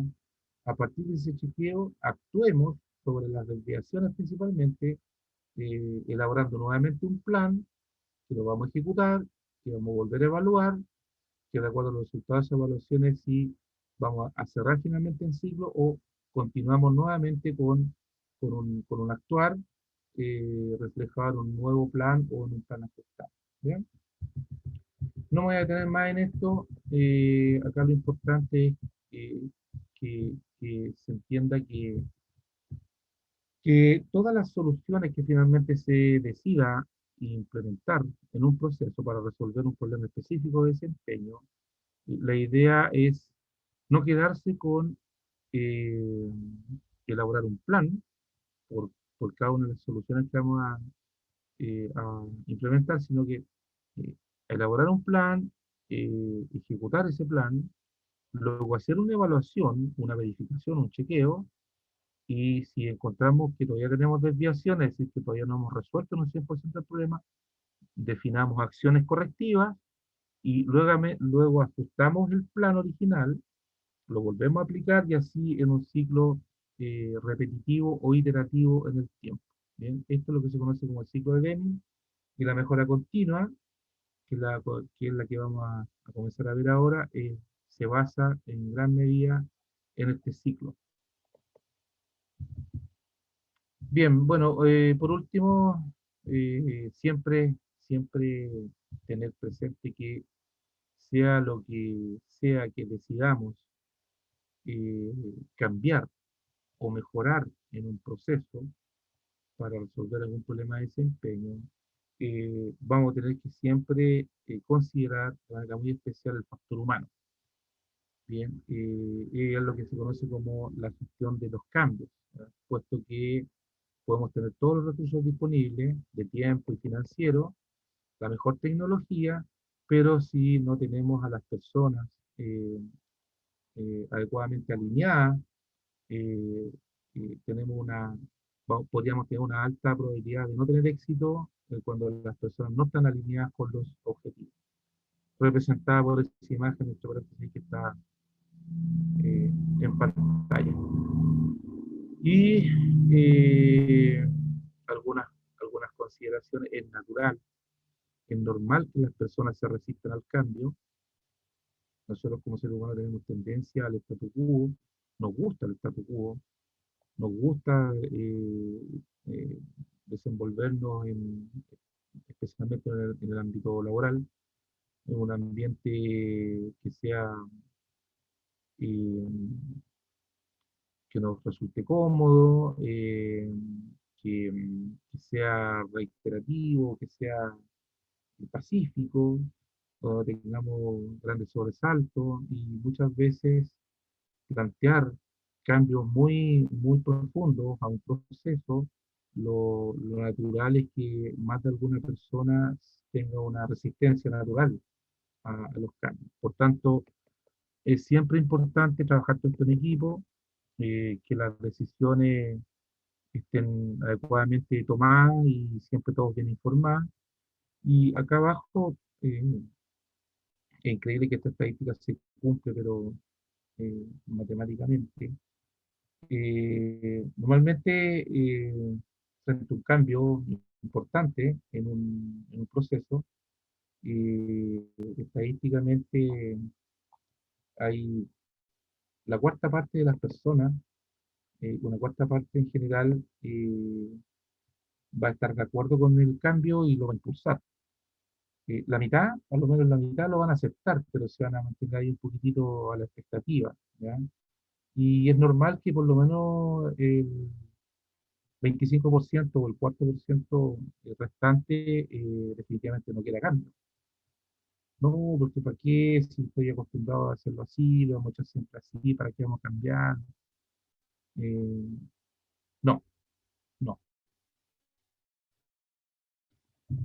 S1: A partir de ese chequeo, actuemos sobre las desviaciones principalmente, elaborando nuevamente un plan que lo vamos a ejecutar, que vamos a volver a evaluar, que de acuerdo a los resultados de esas evaluaciones, si vamos a cerrar finalmente el ciclo o continuamos nuevamente con un actuar reflejado en un nuevo plan o en un plan ajustado. ¿Bien? No me voy a detener más en esto. Acá lo importante es que se entienda que todas las soluciones que finalmente se decida implementar en un proceso para resolver un problema específico de desempeño, la idea es no quedarse con eh, elaborar un plan por, por cada una de las soluciones que vamos a implementar, sino que eh, elaborar un plan, ejecutar ese plan, luego hacer una evaluación, una verificación, un chequeo, y si encontramos que todavía tenemos desviaciones, es decir, que todavía no hemos resuelto en un 100% el problema, definamos acciones correctivas y luego ajustamos el plan original, lo volvemos a aplicar y así en un ciclo repetitivo o iterativo en el tiempo. ¿Bien? Esto es lo que se conoce como el ciclo de Deming y la mejora continua, que es la que vamos a comenzar a ver ahora, se basa en gran medida en este ciclo. Bien, bueno, por último, siempre tener presente que sea lo que sea que decidamos eh, cambiar o mejorar en un proceso para resolver algún problema de desempeño, vamos a tener que siempre considerar de manera muy especial el factor humano. Bien, es lo que se conoce como la gestión de los cambios, ¿verdad? Puesto que podemos tener todos los recursos disponibles, de tiempo y financiero, la mejor tecnología, pero si no tenemos a las personas adecuadamente alineadas, eh, tenemos podríamos tener una alta probabilidad de no tener éxito cuando las personas no están alineadas con los objetivos. Representada por esa imagen, nuestro paréntesis que está en pantalla. Y algunas consideraciones. Es natural, es normal que las personas se resistan al cambio. Nosotros como seres humanos tenemos tendencia al statu quo, nos gusta el statu quo, nos gusta desenvolvernos especialmente en el ámbito laboral, en un ambiente que sea eh, que nos resulte cómodo, que sea reiterativo, que sea pacífico, donde tengamos grandes sobresaltos y muchas veces plantear cambios muy profundos a un proceso, lo natural es que más de alguna persona tenga una resistencia natural a los cambios. Por tanto, es siempre importante trabajar todo esto en equipo, que las decisiones estén adecuadamente tomadas y siempre todos bien informados. Y acá abajo, es increíble que esta estadística se cumple, pero matemáticamente. Normalmente, frente a un cambio importante en un proceso, estadísticamente hay la cuarta parte de las personas, una cuarta parte en general, va a estar de acuerdo con el cambio y lo va a impulsar. La mitad, a lo menos la mitad lo van a aceptar, pero se van a mantener ahí un poquitito a la expectativa, ¿ya? Y es normal que por lo menos el 25% o el 4% restante definitivamente no quiera cambio. No, porque ¿para qué? Si estoy acostumbrado a hacerlo así, lo hemos hecho siempre así, ¿para qué vamos a cambiar? Eh, no, no.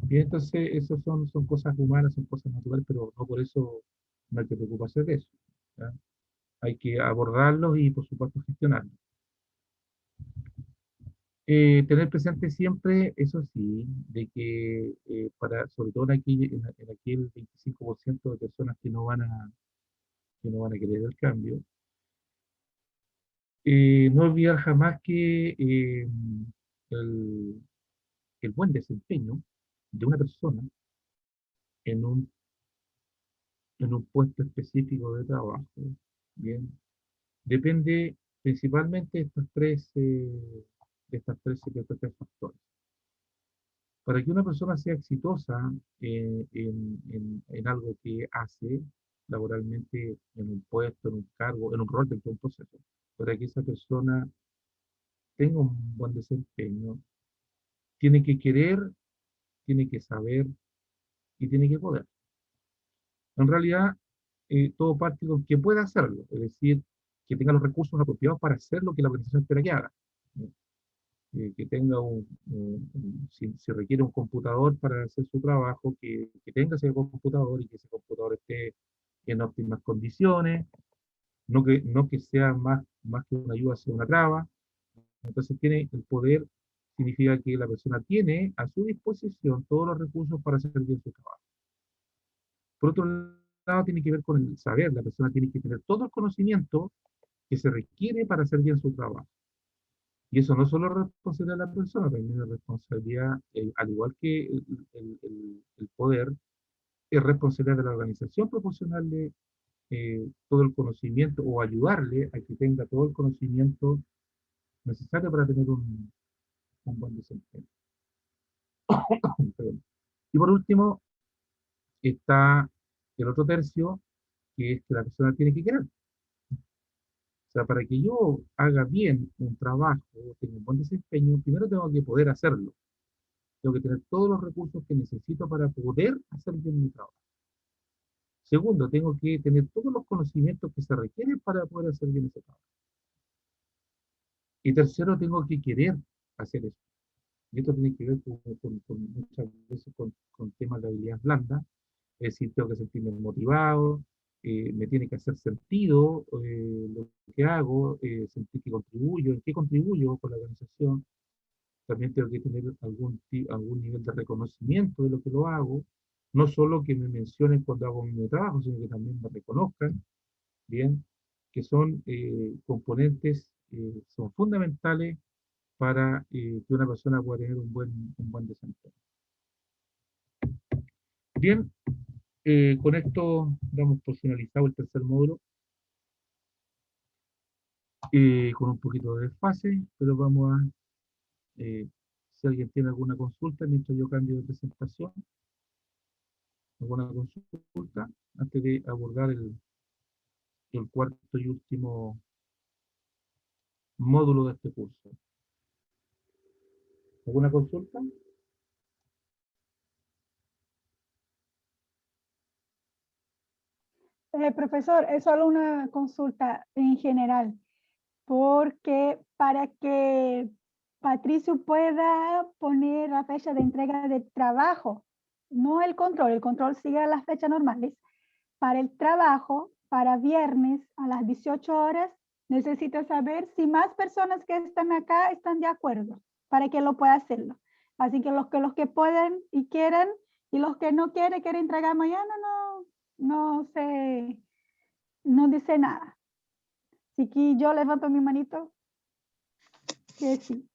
S1: Y entonces, eso son cosas humanas, son cosas naturales, pero no por eso no hay que preocuparse de eso, ¿ya? Hay que abordarlos y, por supuesto, gestionarlos. Tener presente siempre, eso sí, de que sobre todo en aquel 25% de personas que no van a querer el cambio, no olvidar jamás que el, el buen desempeño de una persona en un puesto específico de trabajo, bien, depende principalmente de estos tres factores. Para que una persona sea exitosa en algo que hace laboralmente, en un puesto, en un cargo, en un rol dentro de un proceso, para que esa persona tenga un buen desempeño, tiene que querer, tiene que saber y tiene que poder. En realidad, todo parte con que pueda hacerlo, es decir, que tenga los recursos apropiados para hacer lo que la organización espera que haga. Que tenga si requiere un computador para hacer su trabajo, que tenga ese computador y que ese computador esté en óptimas condiciones, no que sea más que una ayuda, sea una traba. Entonces tiene el poder, significa que la persona tiene a su disposición todos los recursos para hacer bien su trabajo. Por otro lado, tiene que ver con el saber, la persona tiene que tener todo el conocimiento que se requiere para hacer bien su trabajo. Y eso no solo es responsabilidad de la persona, también es responsabilidad, al igual que el poder, es responsabilidad de la organización proporcionarle todo el conocimiento o ayudarle a que tenga todo el conocimiento necesario para tener un buen desempeño. Perdón. Y por último, está el otro tercio, que es que la persona tiene que querer. O sea, para que yo haga bien un trabajo, tenga un buen desempeño, primero tengo que poder hacerlo. Tengo que tener todos los recursos que necesito para poder hacer bien mi trabajo. Segundo, tengo que tener todos los conocimientos que se requieren para poder hacer bien ese trabajo. Y tercero, tengo que querer hacer eso. Y esto tiene que ver muchas veces con temas de habilidades blandas, es decir, tengo que sentirme motivado, me tiene que hacer sentido lo que hago, sentir que contribuyo, en qué contribuyo con la organización. También tengo que tener algún nivel de reconocimiento de lo que lo hago, no solo que me mencionen cuando hago mi trabajo, sino que también me reconozcan, bien, que son componentes, son fundamentales para que una persona pueda tener un buen desempeño. Bien, con esto damos por finalizado el tercer módulo, con un poquito de desfase, pero vamos a, si alguien tiene alguna consulta, mientras yo cambio de presentación, alguna consulta, antes de abordar el cuarto y último módulo de este curso. ¿Alguna consulta?
S5: Profesor, es solo una consulta en general, porque para que Patricio pueda poner la fecha de entrega de trabajo, no el control sigue las fechas normales. Para el trabajo, para viernes a las 18 horas, necesito saber si más personas que están acá están de acuerdo para que lo pueda hacerlo. Así que los que pueden y quieran, y los que no quieren entregar mañana, no dice nada. Así que yo levanto mi manito, que sí.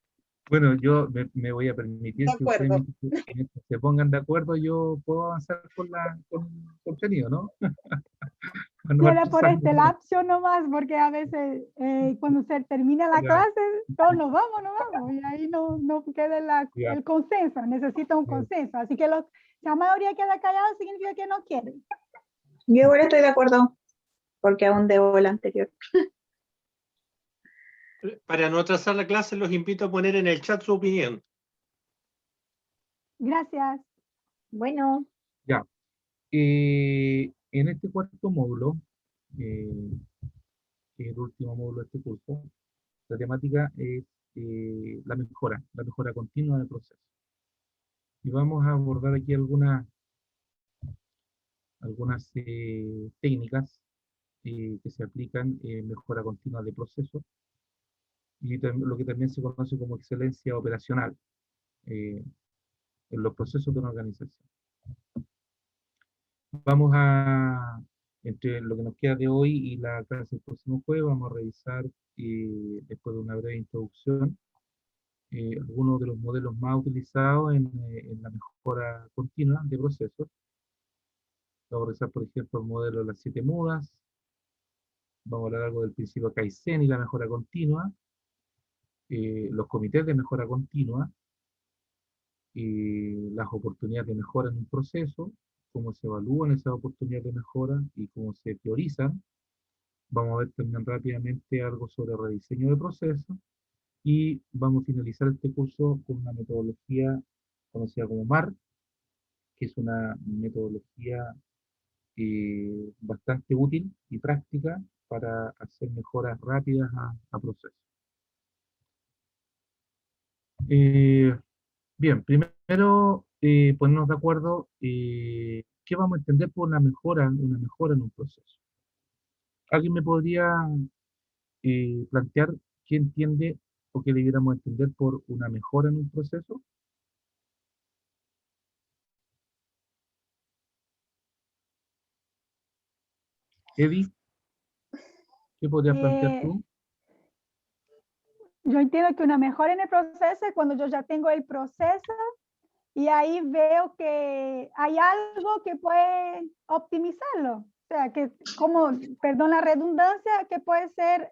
S1: Bueno, yo me voy a permitir
S3: De
S1: que ustedes
S3: acuerdo.
S1: mientras se pongan de acuerdo, yo puedo avanzar con el contenido, ¿no? Para no
S5: Yo era por
S1: atrasarme.
S5: este lapso nomás, porque a veces cuando se termina la
S1: Ya,
S5: clase, todos nos vamos, y ahí no queda
S1: ya,
S5: el consenso, necesita un
S1: ya.
S5: consenso. Así que la mayoría queda callada significa que no quieren.
S6: Yo igual estoy de acuerdo, porque aún debo el anterior.
S2: Para no atrasar la clase, los invito a poner en el chat su opinión.
S5: Gracias.
S6: Bueno,
S1: Ya. En este cuarto módulo, que es el último módulo de este curso, la temática es la mejora continua del proceso. Y vamos a abordar aquí algunas técnicas que se aplican en mejora continua de procesos y lo que también se conoce como excelencia operacional en los procesos de una organización. Vamos a, entre lo que nos queda de hoy y la clase del próximo jueves, vamos a revisar, después de una breve introducción, algunos de los modelos más utilizados en la mejora continua de procesos. Vamos a revisar, por ejemplo, el modelo de las 7 mudas. Vamos a hablar algo del principio Kaizen y la mejora continua. Los comités de mejora continua. Las oportunidades de mejora en un proceso, cómo se evalúan esas oportunidades de mejora y cómo se priorizan. Vamos a ver también rápidamente algo sobre rediseño de procesos y vamos a finalizar este curso con una metodología conocida como MAR, que es una metodología bastante útil y práctica para hacer mejoras rápidas a procesos. Bien, primero ponernos de acuerdo qué vamos a entender por una mejora en un proceso. ¿Alguien me podría plantear qué entiende o qué debiéramos entender por una mejora en un proceso? Eddie, ¿qué podrías plantear tú?
S5: Yo entiendo que una mejora en el proceso es cuando yo ya tengo el proceso y ahí veo que hay algo que puede optimizarlo. O sea, que como, perdón la redundancia, que puede ser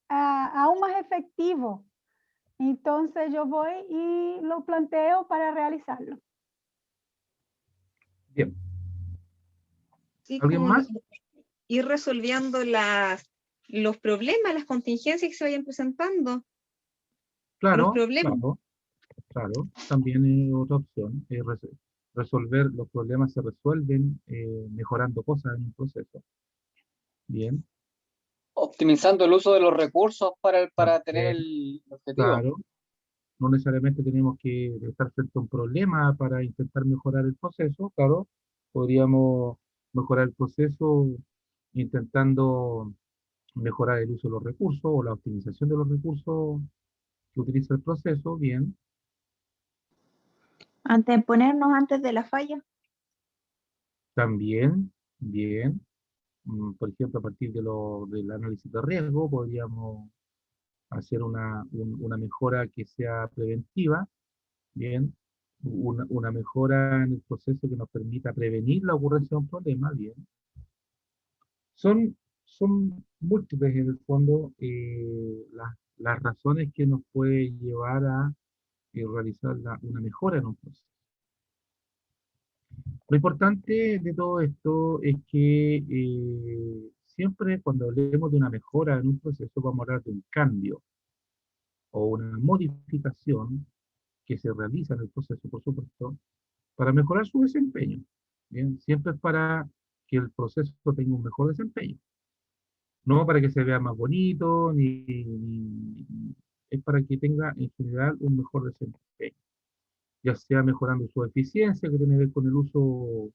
S5: aún más efectivo. Entonces yo voy y lo planteo para realizarlo.
S1: Bien.
S3: Sí,
S1: ¿Alguien
S3: como
S1: más?
S3: ir resolviendo los problemas, las contingencias que se vayan presentando. Los
S1: Claro,
S3: problemas.
S1: claro, también es otra opción. Resolver los problemas se resuelven mejorando cosas en un proceso. Bien,
S4: optimizando el uso de los recursos para tener
S1: también,
S4: el objetivo.
S1: claro, no necesariamente tenemos que estar frente a un problema para intentar mejorar el proceso, claro, podríamos mejorar el proceso intentando mejorar el uso de los recursos o la optimización de los recursos que utiliza el proceso, bien.
S6: Anteponernos antes de la falla.
S1: También, bien. Por ejemplo, a partir del análisis de riesgo, podríamos hacer una mejora que sea preventiva, bien. Una mejora en el proceso que nos permita prevenir la ocurrencia de un problema, bien. Son múltiples en el fondo las razones que nos puede llevar a realizar una mejora en un proceso. Lo importante de todo esto es que siempre cuando hablemos de una mejora en un proceso vamos a hablar de un cambio o una modificación que se realiza en el proceso, por supuesto, para mejorar su desempeño. Bien, siempre es para que el proceso tenga un mejor desempeño. No para que se vea más bonito, es para que tenga en general un mejor desempeño, ya sea mejorando su eficiencia, que tiene que ver con el uso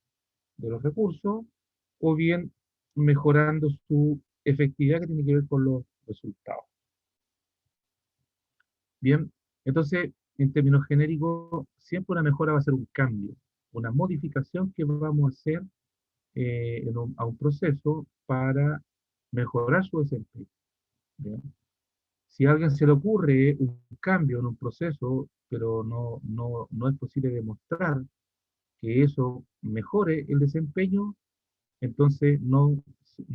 S1: de los recursos, o bien mejorando su efectividad, que tiene que ver con los resultados. Bien, entonces, en términos genéricos, siempre una mejora va a ser un cambio, una modificación que vamos a hacer a un proceso para mejorar su desempeño. ¿Bien? Si a alguien se le ocurre un cambio en un proceso, pero no es posible demostrar que eso mejore el desempeño, entonces no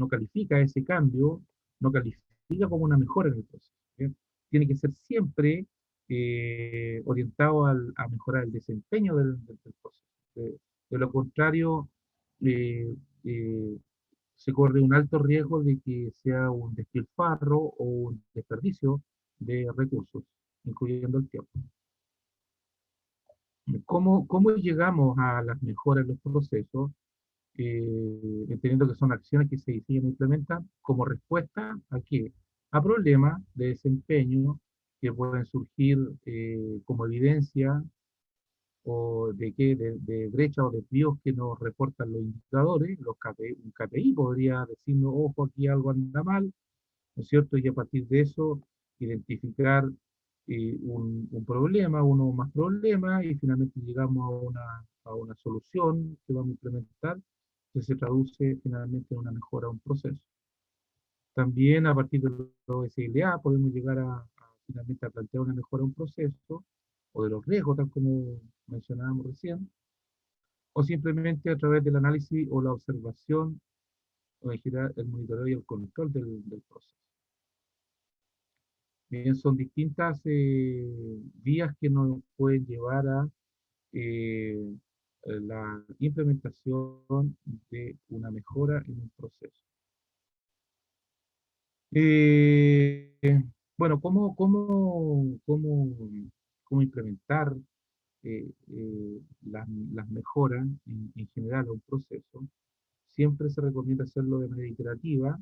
S1: califica ese cambio, no califica como una mejora en el proceso. ¿Bien? Tiene que ser siempre orientado a mejorar el desempeño del proceso. De lo contrario, eh, eh, se corre un alto riesgo de que sea un despilfarro o un desperdicio de recursos, incluyendo el tiempo. ¿Cómo llegamos a las mejoras en los procesos? Entendiendo que son acciones que se diseñan e implementan como respuesta a qué? A problemas de desempeño que pueden surgir como evidencia o de brecha o desvíos que nos reportan los indicadores, los KPI, un KPI podría decirnos, ojo, aquí algo anda mal, ¿no es cierto? Y a partir de eso, identificar un problema, uno o más problemas, y finalmente llegamos a una solución que vamos a implementar, que se traduce finalmente en una mejora a un proceso. También a partir de los SLA podemos llegar finalmente a plantear una mejora a un proceso, o de los riesgos, tal como mencionábamos recién, o simplemente a través del análisis o la observación, o en general el monitoreo y el control del proceso. Bien, son distintas vías que nos pueden llevar a la implementación de una mejora en un proceso. Bueno, ¿cómo implementar las mejoras en general a un proceso? Siempre se recomienda hacerlo de manera iterativa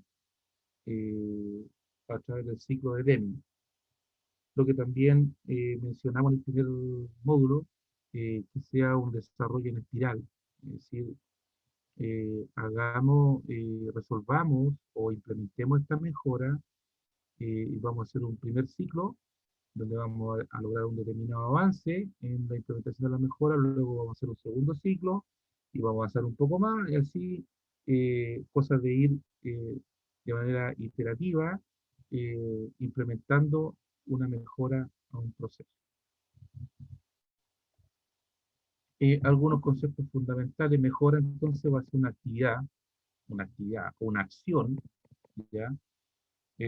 S1: a través del ciclo de Deming. Lo que también mencionamos en el primer módulo, que sea un desarrollo en espiral, es decir, resolvamos o implementemos esta mejora y vamos a hacer un primer ciclo donde vamos a lograr un determinado avance en la implementación de la mejora, luego vamos a hacer un segundo ciclo y vamos a hacer un poco más y así cosas de ir de manera iterativa implementando una mejora a un proceso. Algunos conceptos fundamentales, mejora entonces va a ser una actividad, una acción, ¿ya?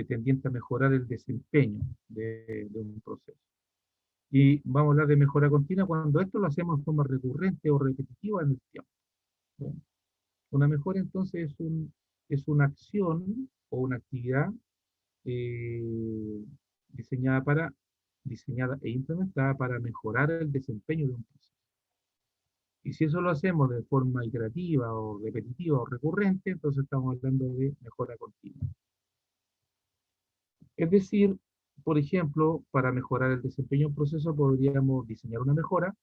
S1: Tendiente a mejorar el desempeño de un proceso. Y vamos a hablar de mejora continua cuando esto lo hacemos de forma recurrente o repetitiva en el tiempo. ¿Ya? Una mejora entonces es una acción o una actividad diseñada e implementada para mejorar el desempeño de un proceso. Y si eso lo hacemos de forma iterativa o repetitiva o recurrente, entonces estamos hablando de mejora continua. Es decir, por ejemplo, para mejorar el desempeño de un proceso podríamos diseñar una mejora.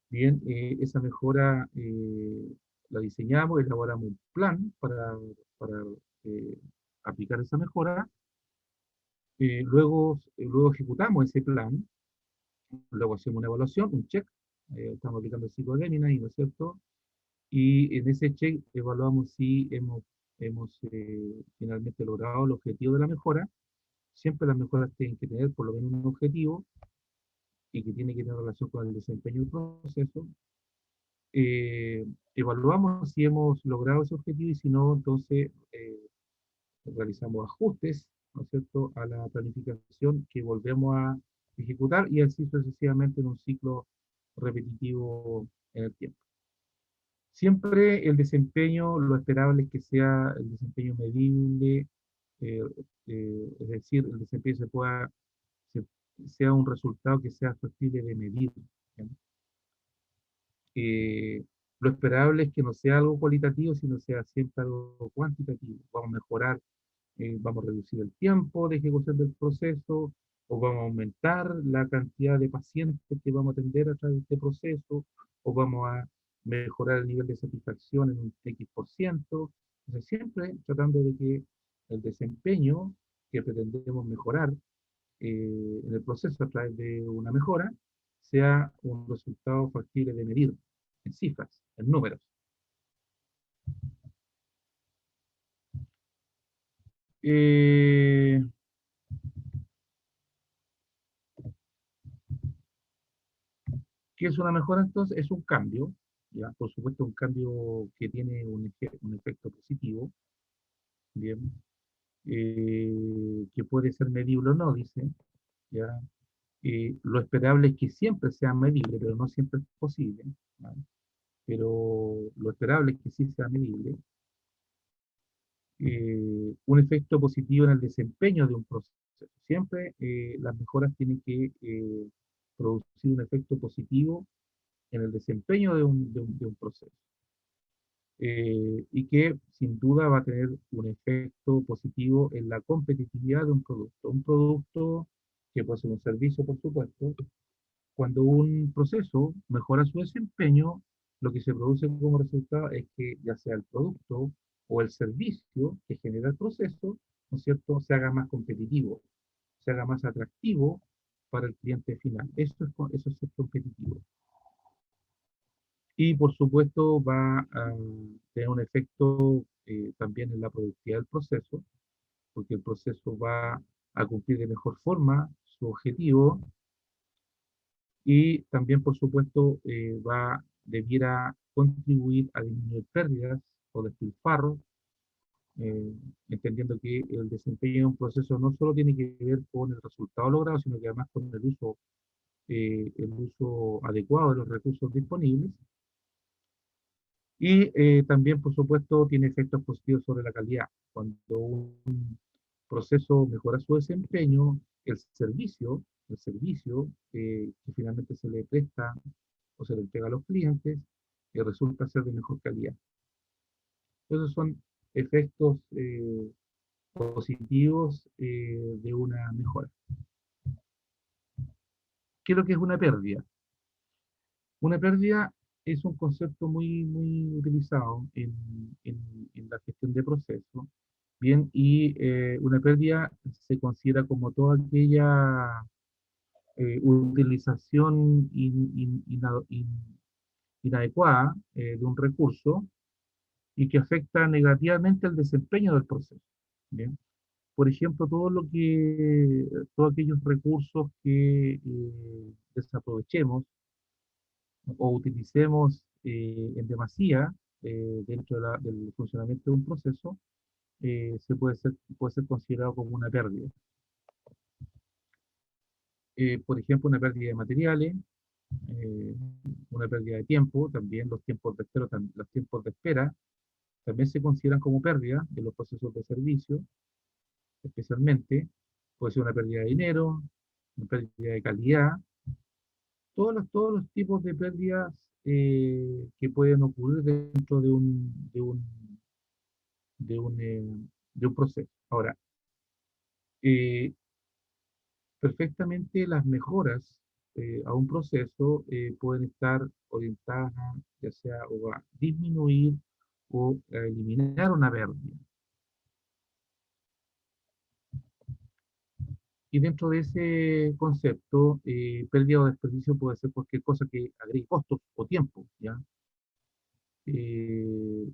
S1: Bien, esa mejora la diseñamos, elaboramos un plan para eh, aplicar esa mejora. Luego ejecutamos ese plan, luego hacemos una evaluación, un check. Estamos aplicando el ciclo de Gemini, ¿no es cierto? Y en ese check evaluamos si hemos finalmente logrado el objetivo de la mejora. Siempre las mejoras tienen que tener por lo menos un objetivo y que tiene que tener relación con el desempeño del proceso. Evaluamos si hemos logrado ese objetivo y si no, entonces realizamos ajustes, ¿no es cierto?, a la planificación que volvemos a ejecutar y así sucesivamente en un ciclo repetitivo en el tiempo. Siempre el desempeño, lo esperable es que sea el desempeño medible, eh, es decir, el desempeño se- sea un resultado que sea factible de medir. ¿Ya? Lo esperable es que no sea algo cualitativo, sino sea siempre algo cuantitativo. Vamos a mejorar, vamos a reducir el tiempo de ejecución del proceso, o vamos a aumentar la cantidad de pacientes que vamos a atender a través de este proceso, o vamos a mejorar el nivel de satisfacción en un X%. Entonces, siempre tratando de que el desempeño que pretendemos mejorar en el proceso a través de una mejora sea un resultado factible de medir en cifras, en números. Eh, ¿Qué es una mejora entonces? Es un cambio, ¿ya? Por supuesto un cambio que tiene un efecto positivo, ¿bien? Que puede ser medible o no, dice, ¿ya? Lo esperable es que siempre sea medible, pero no siempre es posible, ¿vale? Pero lo esperable es que sí sea medible. Un efecto positivo en el desempeño de un proceso. Siempre las mejoras tienen que producir un efecto positivo en el desempeño de un proceso. Y que sin duda va a tener un efecto positivo en la competitividad de un producto. Un producto que puede ser un servicio, por supuesto. Cuando un proceso mejora su desempeño, lo que se produce como resultado es que ya sea el producto o el servicio que genera el proceso, ¿no es cierto?, se haga más competitivo, se haga más atractivo para el cliente final. Eso es ser competitivo. Y por supuesto va a tener un efecto también en la productividad del proceso, porque el proceso va a cumplir de mejor forma su objetivo y también, por supuesto, debiera contribuir a disminuir pérdidas o despilfarros, eh, entendiendo que el desempeño de un proceso no solo tiene que ver con el resultado logrado, sino que además con el uso adecuado de los recursos disponibles. Y también, por supuesto, tiene efectos positivos sobre la calidad. Cuando un proceso mejora su desempeño, el servicio que finalmente se le presta o se le entrega a los clientes, resulta ser de mejor calidad. Esos son efectos positivos de una mejora. ¿Qué es lo que es una pérdida? Una pérdida es un concepto muy, muy utilizado en la gestión de procesos. Bien, y una pérdida se considera como toda aquella utilización inadecuada de un recurso y que afecta negativamente el desempeño del proceso. Bien. Por ejemplo, todos aquellos recursos que desaprovechemos o utilicemos en demasía dentro del funcionamiento de un proceso, puede ser considerado como una pérdida. Por ejemplo, una pérdida de materiales, eh, una pérdida de tiempo, también los tiempos de espera también se consideran como pérdida en los procesos de servicio, especialmente. Puede ser una pérdida de dinero, una pérdida de calidad, todos los tipos de pérdidas que pueden ocurrir dentro de un proceso. Ahora, perfectamente las mejoras a un proceso pueden estar orientadas ya sea o a disminuir o a eliminar una pérdida. Y dentro de ese concepto, pérdida o desperdicio puede ser cualquier cosa que agregue costos o tiempo, ¿ya? Eh,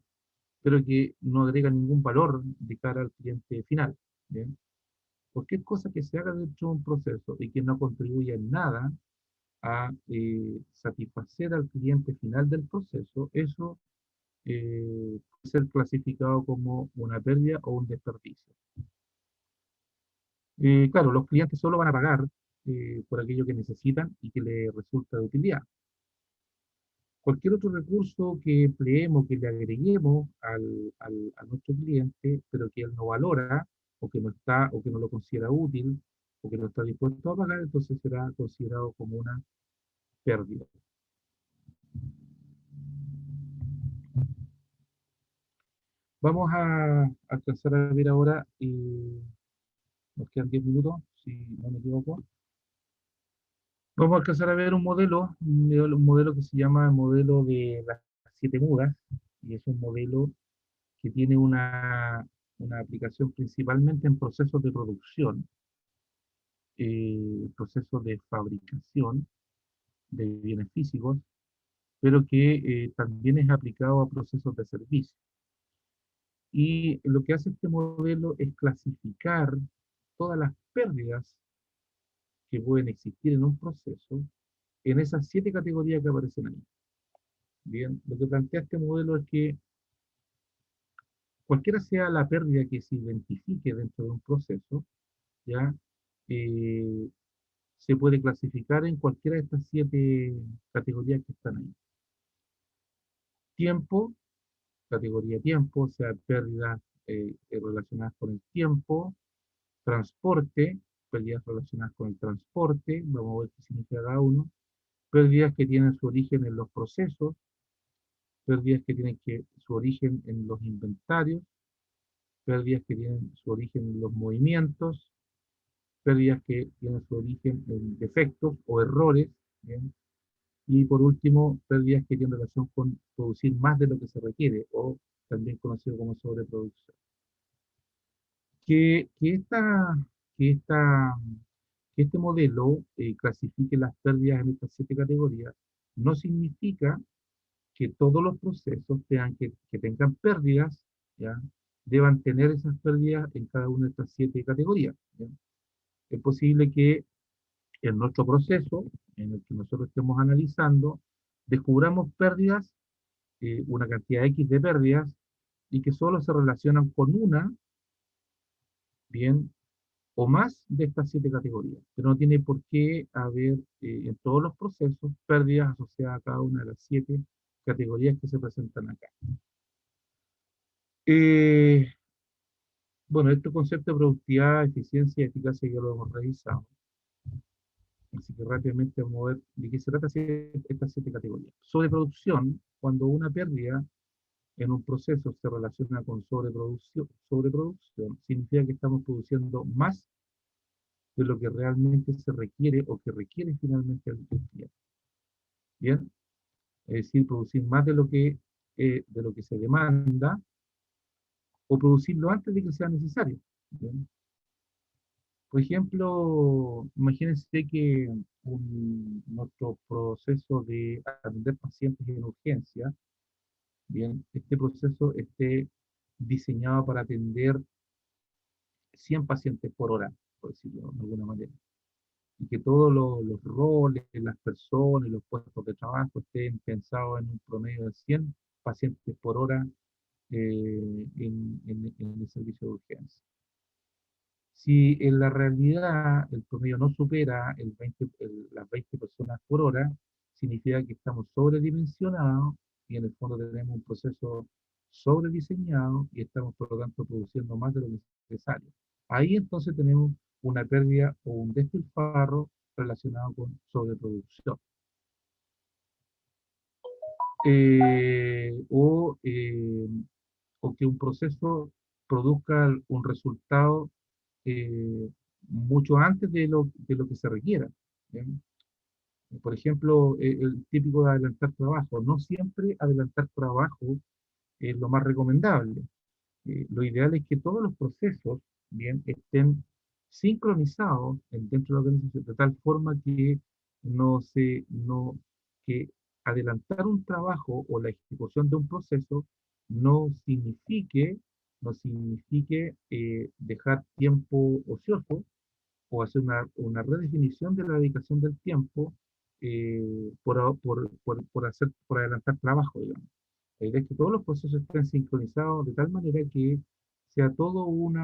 S1: pero que no agrega ningún valor de cara al cliente final, ¿bien? Cualquier cosa que se haga dentro de un proceso y que no contribuya en nada a satisfacer al cliente final del proceso, eso puede ser clasificado como una pérdida o un desperdicio. Claro, los clientes solo van a pagar por aquello que necesitan y que les resulta de utilidad. Cualquier otro recurso que empleemos, que le agreguemos a nuestro cliente, pero que él no valora, o que no está, o que no lo considera útil, o que no está dispuesto a pagar, entonces será considerado como una pérdida. Vamos a alcanzar a ver ahora, nos quedan 10 minutos, si no me equivoco. Vamos a alcanzar a ver un modelo que se llama el modelo de las 7 mudas, y es un modelo que tiene una aplicación principalmente en procesos de producción, procesos de fabricación de bienes físicos, pero que también es aplicado a procesos de servicio. Y lo que hace este modelo es clasificar todas las pérdidas que pueden existir en un proceso en esas 7 categorías que aparecen ahí. Bien, lo que plantea este modelo es que cualquiera sea la pérdida que se identifique dentro de un proceso, ya eh, se puede clasificar en cualquiera de estas 7 categorías que están ahí. Tiempo, categoría tiempo, o sea, pérdidas relacionadas con el tiempo. Transporte, pérdidas relacionadas con el transporte, vamos a ver qué significa cada uno. Pérdidas que tienen su origen en los procesos, pérdidas que tienen su origen en los inventarios, pérdidas que tienen su origen en los movimientos, pérdidas que tienen su origen en defectos o errores, ¿bien? Y por último, pérdidas que tienen relación con producir más de lo que se requiere, o también conocido como sobreproducción. Que, que, esta, que, esta, que este modelo clasifique las pérdidas en estas 7 categorías no significa que todos los procesos que tengan pérdidas, ¿ya? Deban tener esas pérdidas en cada una de estas 7 categorías, ¿ya? Es posible que en nuestro proceso, en el que nosotros estemos analizando, descubramos pérdidas, una cantidad X de pérdidas, y que solo se relacionan con una, bien, o más de estas 7 categorías. Pero no tiene por qué haber en todos los procesos pérdidas asociadas a cada una de las 7 categorías que se presentan acá. Bueno, este concepto de productividad, eficiencia y eficacia ya lo hemos revisado. Así que rápidamente vamos a ver de qué se trata estas 7 categorías. Sobreproducción, cuando una pérdida en un proceso se relaciona con sobreproducción, significa que estamos produciendo más de lo que realmente se requiere o que requiere finalmente el cliente. Bien, es decir, producir más de lo que se demanda o producirlo antes de que sea necesario. Bien. Por ejemplo, imagínense que nuestro proceso de atender pacientes en urgencia, bien, este proceso esté diseñado para atender 100 pacientes por hora, por decirlo de alguna manera. Y que todos los roles, las personas, los puestos de trabajo estén pensados en un promedio de 100 pacientes por hora en el servicio de urgencia. Si en la realidad el promedio no supera las 20 personas por hora, significa que estamos sobredimensionados y en el fondo tenemos un proceso sobrediseñado y estamos por lo tanto produciendo más de lo necesario. Ahí entonces tenemos una pérdida o un despilfarro relacionado con sobreproducción. Eh, o, eh, o que un proceso produzca un resultado mucho antes de lo que se requiera. ¿Bien? Por ejemplo, el típico de adelantar trabajo. No siempre adelantar trabajo es lo más recomendable. Lo ideal es que todos los procesos, bien, estén sincronizados dentro de la organización, de tal forma que que adelantar un trabajo o la ejecución de un proceso no signifique, dejar tiempo ocioso o hacer una redefinición de la dedicación del tiempo por adelantar trabajo, digamos. La idea es que todos los procesos estén sincronizados de tal manera que sea todo un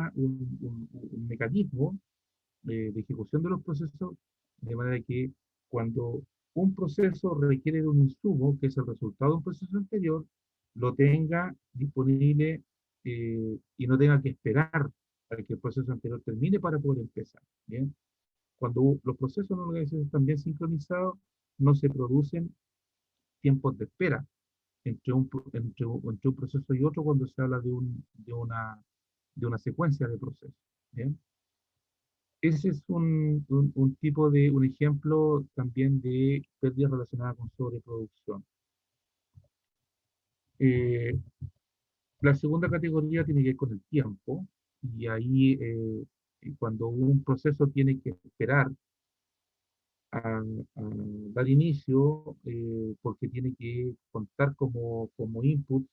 S1: mecanismo de ejecución de los procesos, de manera que cuando un proceso requiere de un insumo, que es el resultado de un proceso anterior, lo tenga disponible y no tenga que esperar a que el proceso anterior termine para poder empezar. ¿Bien? Cuando los procesos en una organización están bien sincronizados, no se producen tiempos de espera entre un proceso y otro cuando se habla de una secuencia de procesos. ¿Bien? Ese es un ejemplo también de pérdidas relacionadas con sobreproducción. Eh, la segunda categoría tiene que ver con el tiempo, y ahí cuando un proceso tiene que esperar a dar inicio, porque tiene que contar como input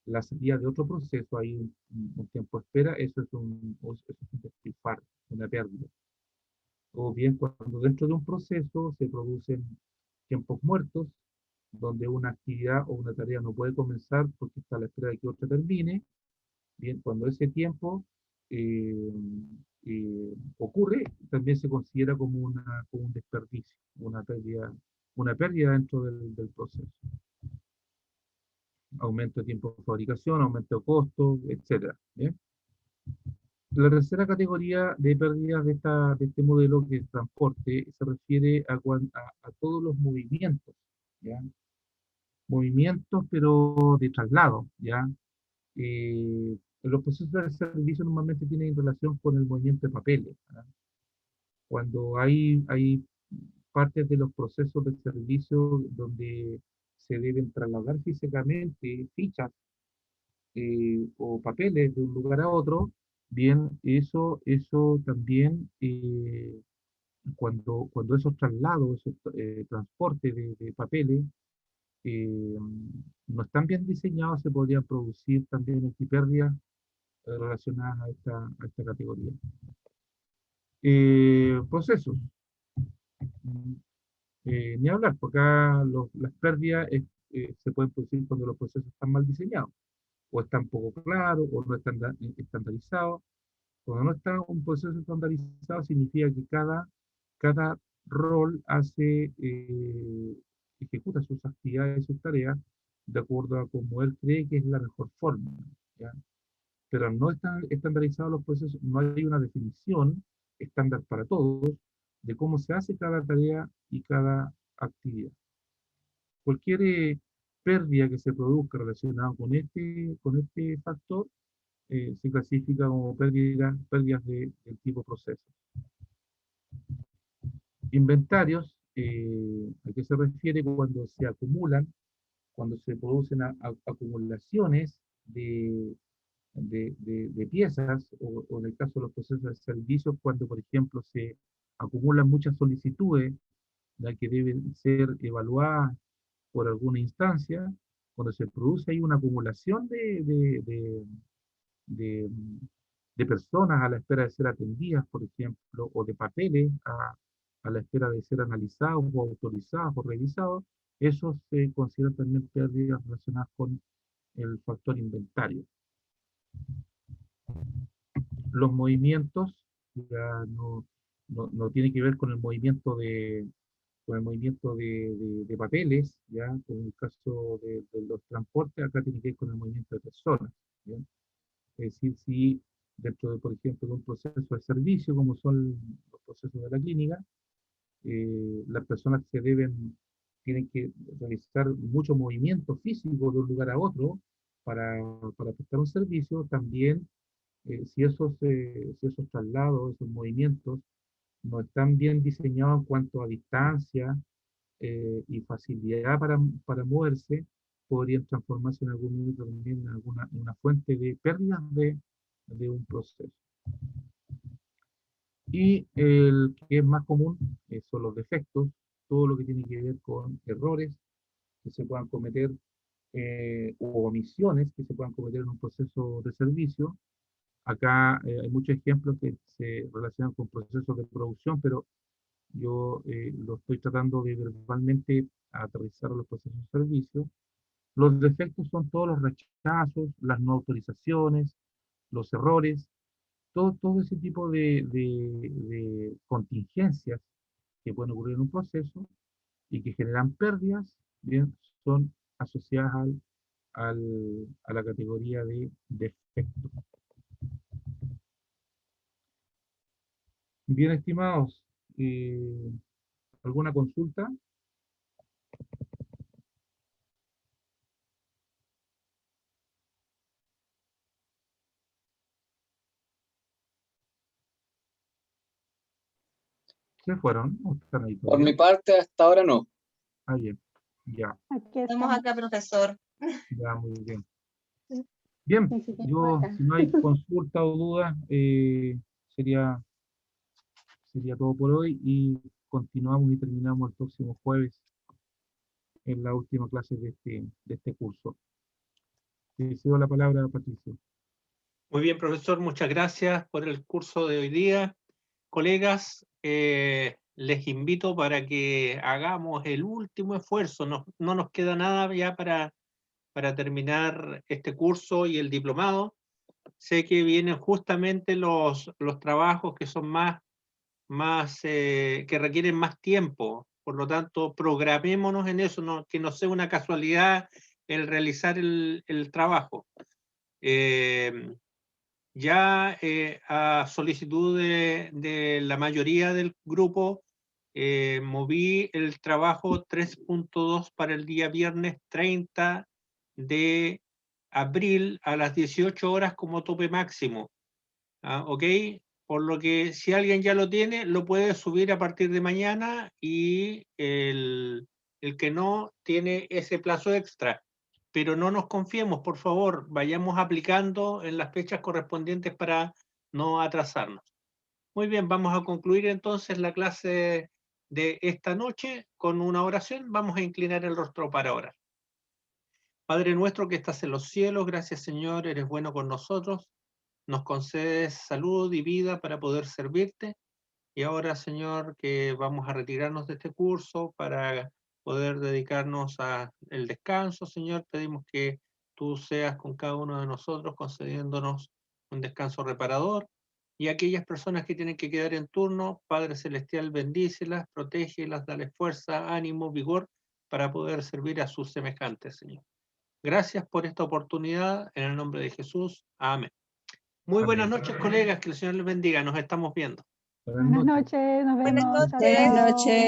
S1: la salida de otro proceso, hay un tiempo de espera, eso es un despilfarro, una pérdida. O bien cuando dentro de un proceso se producen tiempos muertos, donde una actividad o una tarea no puede comenzar porque está a la espera de que otra termine. Bien, cuando ese tiempo eh, ocurre, también se considera como un desperdicio, una pérdida dentro del proceso. Aumento de tiempo de fabricación, aumento de costos, etc. ¿Bien? La tercera categoría de pérdidas de este modelo de transporte se refiere a todos los movimientos, ¿ya? Movimientos, pero de traslado, ¿ya? Los procesos de servicio normalmente tienen relación con el movimiento de papeles, ¿ya? Cuando hay partes de los procesos de servicio donde se deben trasladar físicamente fichas o papeles de un lugar a otro, bien, eso también, cuando esos traslados, esos transportes de papeles eh, no están bien diseñados, se podrían producir también aquí pérdidas relacionadas a esta categoría. Procesos. Mm, Ni hablar, porque acá las pérdidas se pueden producir cuando los procesos están mal diseñados, o están poco claros, o no están estandarizados. Cuando no está un proceso estandarizado, significa que cada rol ejecuta sus actividades, sus tareas, de acuerdo a cómo él cree que es la mejor forma, ¿ya? Pero al no están estandarizados los procesos, no hay una definición estándar para todos de cómo se hace cada tarea y cada actividad. Cualquier pérdida que se produzca relacionada con este factor se clasifica como pérdidas del tipo proceso. Inventarios, ¿a qué se refiere? Cuando se producen acumulaciones de piezas, o en el caso de los procesos de servicios, cuando, por ejemplo, se acumulan muchas solicitudes, ya que deben ser evaluadas por alguna instancia, cuando se produce ahí una acumulación de, de personas a la espera de ser atendidas, por ejemplo, o de papeles a la espera de ser analizados o autorizados o revisados, eso se considera también pérdidas relacionadas con el factor inventario. Los movimientos ya no tiene que ver con el movimiento de papeles, ya, en el caso de los transportes, acá tiene que ver con el movimiento de personas, ¿ya? Es decir, si dentro de, por ejemplo, de un proceso de servicio, como son los procesos de la clínica, las personas tienen que realizar mucho movimiento físico de un lugar a otro para prestar un servicio, también si esos traslados, esos movimientos no están bien diseñados en cuanto a distancia y facilidad para moverse, podrían transformarse en algún momento también en una fuente de pérdidas de un proceso. Y el que es más común son los defectos, todo lo que tiene que ver con errores que se puedan cometer o omisiones que se puedan cometer en un proceso de servicio. Acá hay muchos ejemplos que se relacionan con procesos de producción, pero yo lo estoy tratando de verbalmente aterrizar a los procesos de servicio. Los defectos son todos los rechazos, las no autorizaciones, los errores, todo ese tipo de contingencias que pueden ocurrir en un proceso y que generan pérdidas, bien, son asociadas a la categoría de defecto. Bien, estimados, ¿alguna consulta? ¿Se fueron? ¿O están ahí
S4: Por mi
S1: todavía?
S4: parte, hasta ahora no.
S1: Ah, bien, ya,
S5: Aquí
S3: Estamos
S5: estamos.
S3: acá, profesor.
S1: ya, muy bien. Bien,
S5: Sí, sí, sí,
S1: yo,
S5: acá.
S1: si no hay consulta o duda, sería, sería todo por hoy y continuamos y terminamos el próximo jueves en la última clase de este curso. Te cedo la palabra, Patricio.
S2: Muy bien, profesor, muchas gracias por el curso de hoy día. Colegas, les invito para que hagamos el último esfuerzo. No nos queda nada ya para terminar este curso y el diplomado. Sé que vienen justamente los trabajos que son que requieren más tiempo. Por lo tanto, programémonos en eso, que no sea una casualidad el realizar el trabajo. Ya a solicitud de la mayoría del grupo, moví el trabajo 3.2 para el día viernes 30 de abril a las 18 horas como tope máximo. ¿Ok? Por lo que si alguien ya lo tiene, lo puede subir a partir de mañana y el que no tiene ese plazo extra. Pero no nos confiemos, por favor, vayamos aplicando en las fechas correspondientes para no atrasarnos. Muy bien, vamos a concluir entonces la clase de esta noche con una oración. Vamos a inclinar el rostro para orar. Padre nuestro que estás en los cielos, gracias Señor, eres bueno con nosotros. Nos concedes salud y vida para poder servirte. Y ahora, Señor, que vamos a retirarnos de este curso para poder dedicarnos al descanso, Señor, pedimos que tú seas con cada uno de nosotros, concediéndonos un descanso reparador. Y aquellas personas que tienen que quedar en turno, Padre Celestial, bendícelas, protégelas, dale fuerza, ánimo, vigor, para poder servir a sus semejantes, Señor. Gracias por esta oportunidad, en el nombre de Jesús. Amén. Muy buenas
S1: Amén.
S2: noches, colegas, que el Señor les bendiga, nos estamos viendo.
S1: Buenas
S5: Buenas
S1: noches.
S5: noches, nos
S3: Buenas
S5: vemos. Chao,
S3: noches.
S5: chao.